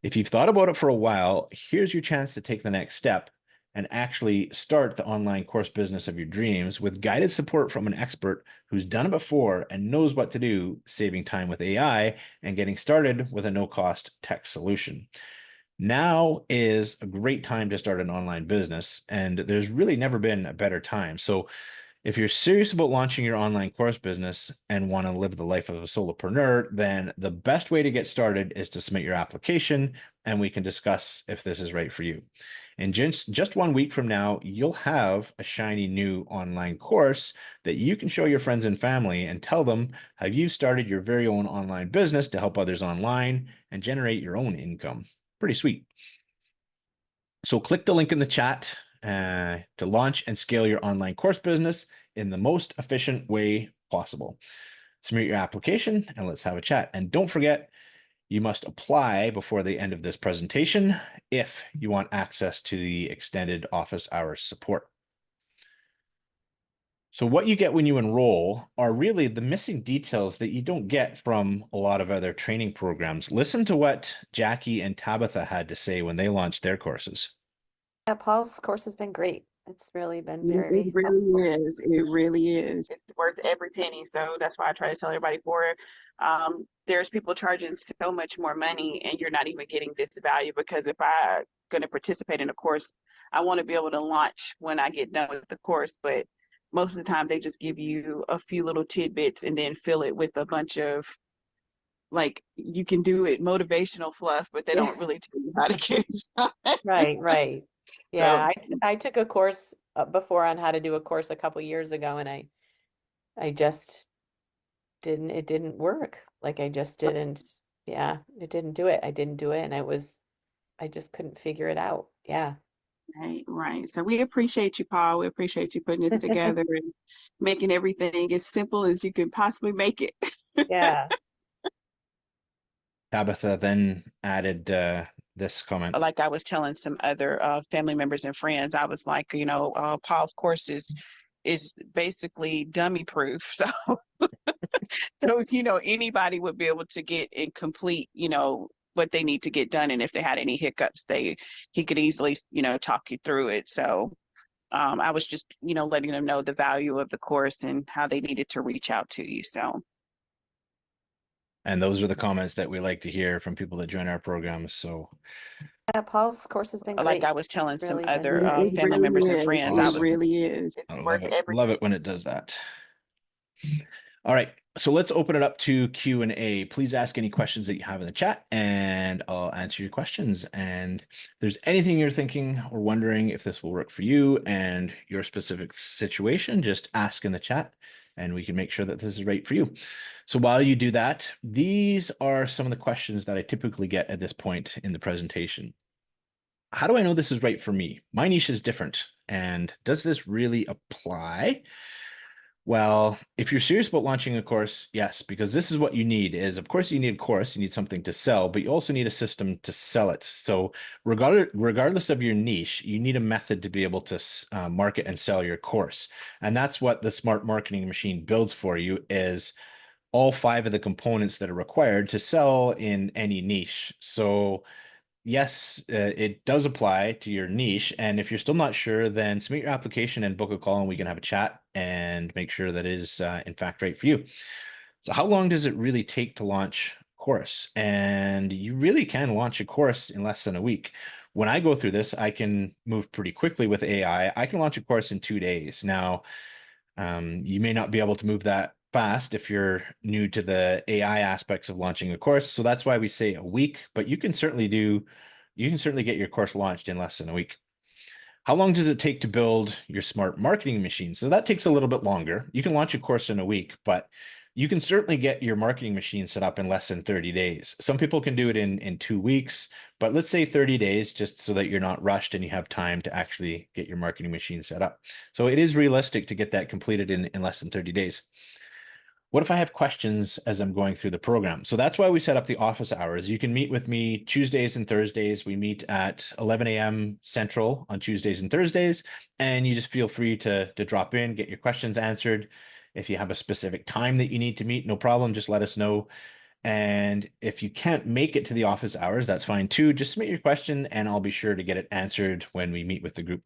If you've thought about it for a while, here's your chance to take the next step and actually start the online course business of your dreams with guided support from an expert who's done it before and knows what to do, saving time with AI and getting started with a no-cost tech solution. Now is a great time to start an online business, and there's really never been a better time. So if you're serious about launching your online course business and want to live the life of a solopreneur, then the best way to get started is to submit your application and we can discuss if this is right for you. And just 1 week from now, you'll have a shiny new online course that you can show your friends and family and tell them how you started your very own online business to help others online and generate your own income. Pretty sweet. So click the link in the chat to launch and scale your online course business in the most efficient way possible. Submit your application and let's have a chat. And don't forget, you must apply before the end of this presentation if you want access to the extended office hours support. So what you get when you enroll are really the missing details that you don't get from a lot of other training programs. Listen to what Jackie and Tabitha had to say when they launched their courses. Yeah, Paul's course has been great. It's really been It very really helpful. is. It really is. It's worth every penny. So that's why I try to tell everybody for it. There's people charging so much more money and you're not even getting this value, because if I'm going to participate in a course, I want to be able to launch when I get done with the course. But most of the time they just give you a few little tidbits and then fill it with a bunch of, like, you can do it motivational fluff, but they Yeah. don't really tell you how to get it done. Right. So Yeah, I took a course before on how to do a course a couple years ago, and I just it didn't work. Like I just didn't, yeah, it didn't do it. I didn't do it, and I just couldn't figure it out. Yeah. Right. So we appreciate you, Paul. We appreciate you putting it together and making everything as simple as you can possibly make it. Yeah. Tabitha then added this comment. Like I was telling some other family members and friends, I was like, Paul's course is basically dummy proof. So anybody would be able to get and complete, what they need to get done. And if they had any hiccups, he could easily, talk you through it. So I was just, letting them know the value of the course and how they needed to reach out to you. So. And those are the comments that we like to hear from people that join our programs. So Yeah, Paul's course has been Like great. I was telling It's some really other been family very members and helpful. friends, I awesome. was really is. It's I worth love it. every. Love it when it does that. All right, so let's open it up to Q&A. Please ask any questions that you have in the chat and I'll answer your questions. And if there's anything you're thinking or wondering if this will work for you and your specific situation, just ask in the chat and we can make sure that this is right for you. So while you do that, these are some of the questions that I typically get at this point in the presentation. How do I know this is right for me? My niche is different. And does this really apply? Well, if you're serious about launching a course, yes, because this is what you need is, of course, you need a course, you need something to sell, but you also need a system to sell it. So regardless of your niche, you need a method to be able to market and sell your course. And that's what the Smart Marketing Machine builds for you is all 5 of the components that are required to sell in any niche. So yes, it does apply to your niche. And if you're still not sure, then submit your application and book a call and we can have a chat and make sure that it is in fact right for you. So how long does it really take to launch a course? And you really can launch a course in less than a week. When I go through this, I can move pretty quickly with AI. I can launch a course in 2 days. Now, you may not be able to move that fast if you're new to the AI aspects of launching a course. So that's why we say a week, but you can certainly get your course launched in less than a week. How long does it take to build your Smart Marketing Machine? So that takes a little bit longer. You can launch a course in a week, but you can certainly get your marketing machine set up in less than 30 days. Some people can do it in 2 weeks, but let's say 30 days just so that you're not rushed and you have time to actually get your marketing machine set up. So it is realistic to get that completed in less than 30 days. What if I have questions as I'm going through the program? So that's why we set up the office hours. You can meet with me Tuesdays and Thursdays. We meet at 11 a.m. Central on Tuesdays and Thursdays, and you just feel free to drop in, get your questions answered. If you have a specific time that you need to meet, no problem, just let us know. And if you can't make it to the office hours, that's fine too. Just submit your question and I'll be sure to get it answered when we meet with the group.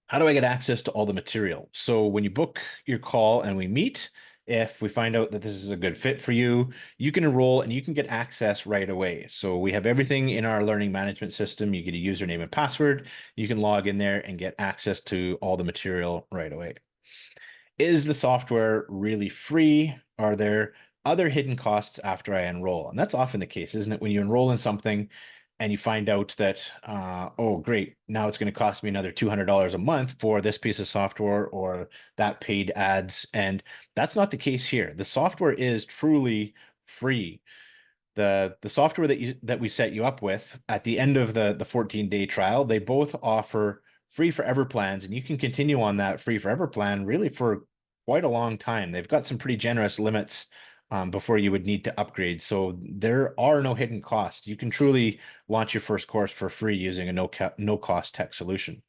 How do I get access to all the material? So when you book your call and we meet, if we find out that this is a good fit for you, you can enroll and you can get access right away. So we have everything in our learning management system. You get a username and password. You can log in there and get access to all the material right away. Is the software really free? Are there other hidden costs after I enroll? And that's often the case, isn't it? When you enroll in something and you find out that, oh, great, now it's going to cost me another $200 a month for this piece of software or that paid ads. And that's not the case here. The software is truly free. The software that we set you up with at the end of the 14-day trial, they both offer free forever plans, and you can continue on that free forever plan really for quite a long time. They've got some pretty generous limits before you would need to upgrade. So there are no hidden costs. You can truly launch your first course for free using a no cost tech solution.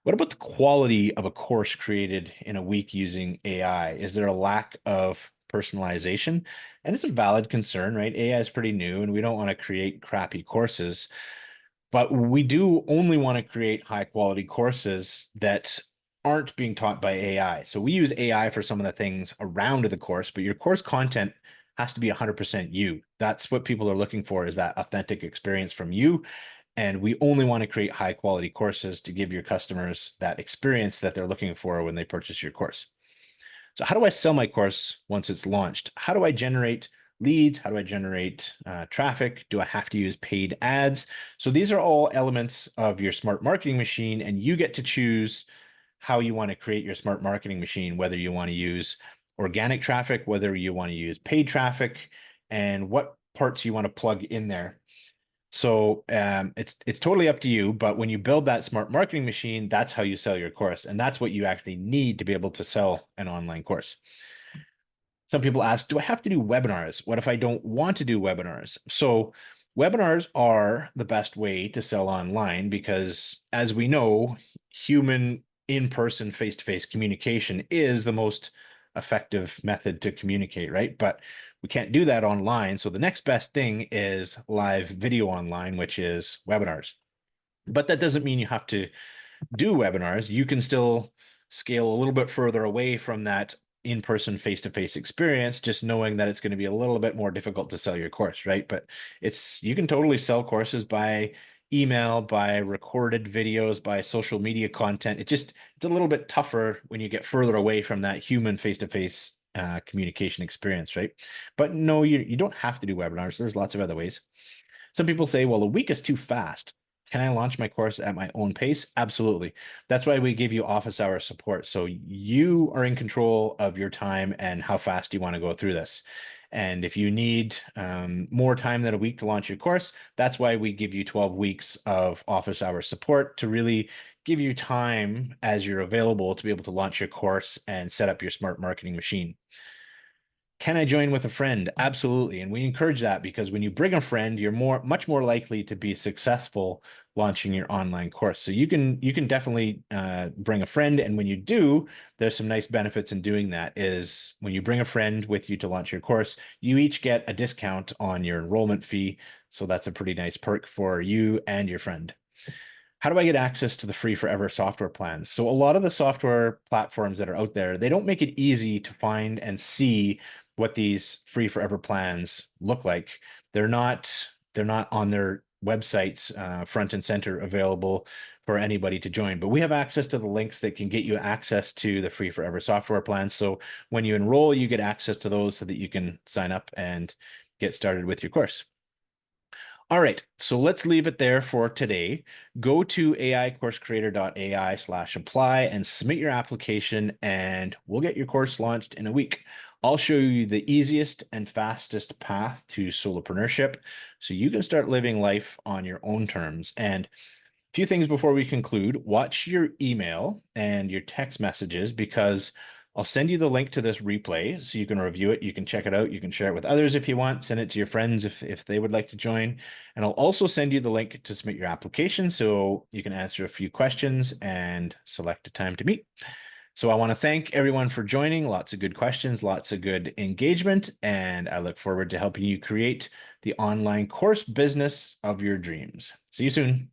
What about the quality of a course created in a week using AI? Is there a lack of personalization? And it's a valid concern, right? AI is pretty new and we don't want to create crappy courses, but we do only want to create high quality courses that aren't being taught by AI. So we use AI for some of the things around the course, but your course content has to be 100% you. That's what people are looking for, is that authentic experience from you. And we only want to create high quality courses to give your customers that experience that they're looking for when they purchase your course. So how do I sell my course once it's launched? How do I generate leads? How do I generate traffic? Do I have to use paid ads? So these are all elements of your Smart Marketing Machine, and you get to choose how you want to create your Smart Marketing Machine, whether you want to use organic traffic, whether you want to use paid traffic, and what parts you want to plug in there. So it's totally up to you, but when you build that Smart Marketing Machine, that's how you sell your course, and that's what you actually need to be able to sell an online course. Some people ask, do I have to do webinars? What if I don't want to do webinars? So webinars are the best way to sell online because, as we know, human in-person face-to-face communication is the most effective method to communicate, right? But we can't do that online. So the next best thing is live video online, which is webinars. But that doesn't mean you have to do webinars. You can still scale a little bit further away from that in-person face-to-face experience, just knowing that it's going to be a little bit more difficult to sell your course, right? But you can totally sell courses by email, by recorded videos, by social media content. It's a little bit tougher when you get further away from that human face-to-face communication experience, right? But no, you don't have to do webinars. There's lots of other ways. Some people say, well, a week is too fast. Can I launch my course at my own pace? Absolutely. That's why we give you office hour support. So you are in control of your time and how fast you want to go through this. And if you need more time than a week to launch your course, that's why we give you 12 weeks of office hour support to really give you time as you're available to be able to launch your course and set up your smart marketing machine. Can I join with a friend? Absolutely. And we encourage that because when you bring a friend, you're much more likely to be successful launching your online course. So you can definitely bring a friend. And when you do, there's some nice benefits in doing that. Is when you bring a friend with you to launch your course, you each get a discount on your enrollment fee. So that's a pretty nice perk for you and your friend. How do I get access to the free forever software plans? So a lot of the software platforms that are out there, they don't make it easy to find and see what these free forever plans look like. They're not on their websites front and center available for anybody to join, but we have access to the links that can get you access to the free forever software plans. So when you enroll, you get access to those so that you can sign up and get started with your course. All right, so let's leave it there for today. Go to AICourseCreator.ai/apply and submit your application, and we'll get your course launched in a week. I'll show you the easiest and fastest path to solopreneurship so you can start living life on your own terms. And a few things before we conclude: watch your email and your text messages, because I'll send you the link to this replay so you can review it. You can check it out. You can share it with others if you want. Send it to your friends if they would like to join. And I'll also send you the link to submit your application so you can answer a few questions and select a time to meet. So I want to thank everyone for joining. Lots of good questions, lots of good engagement, and I look forward to helping you create the online course business of your dreams. See you soon.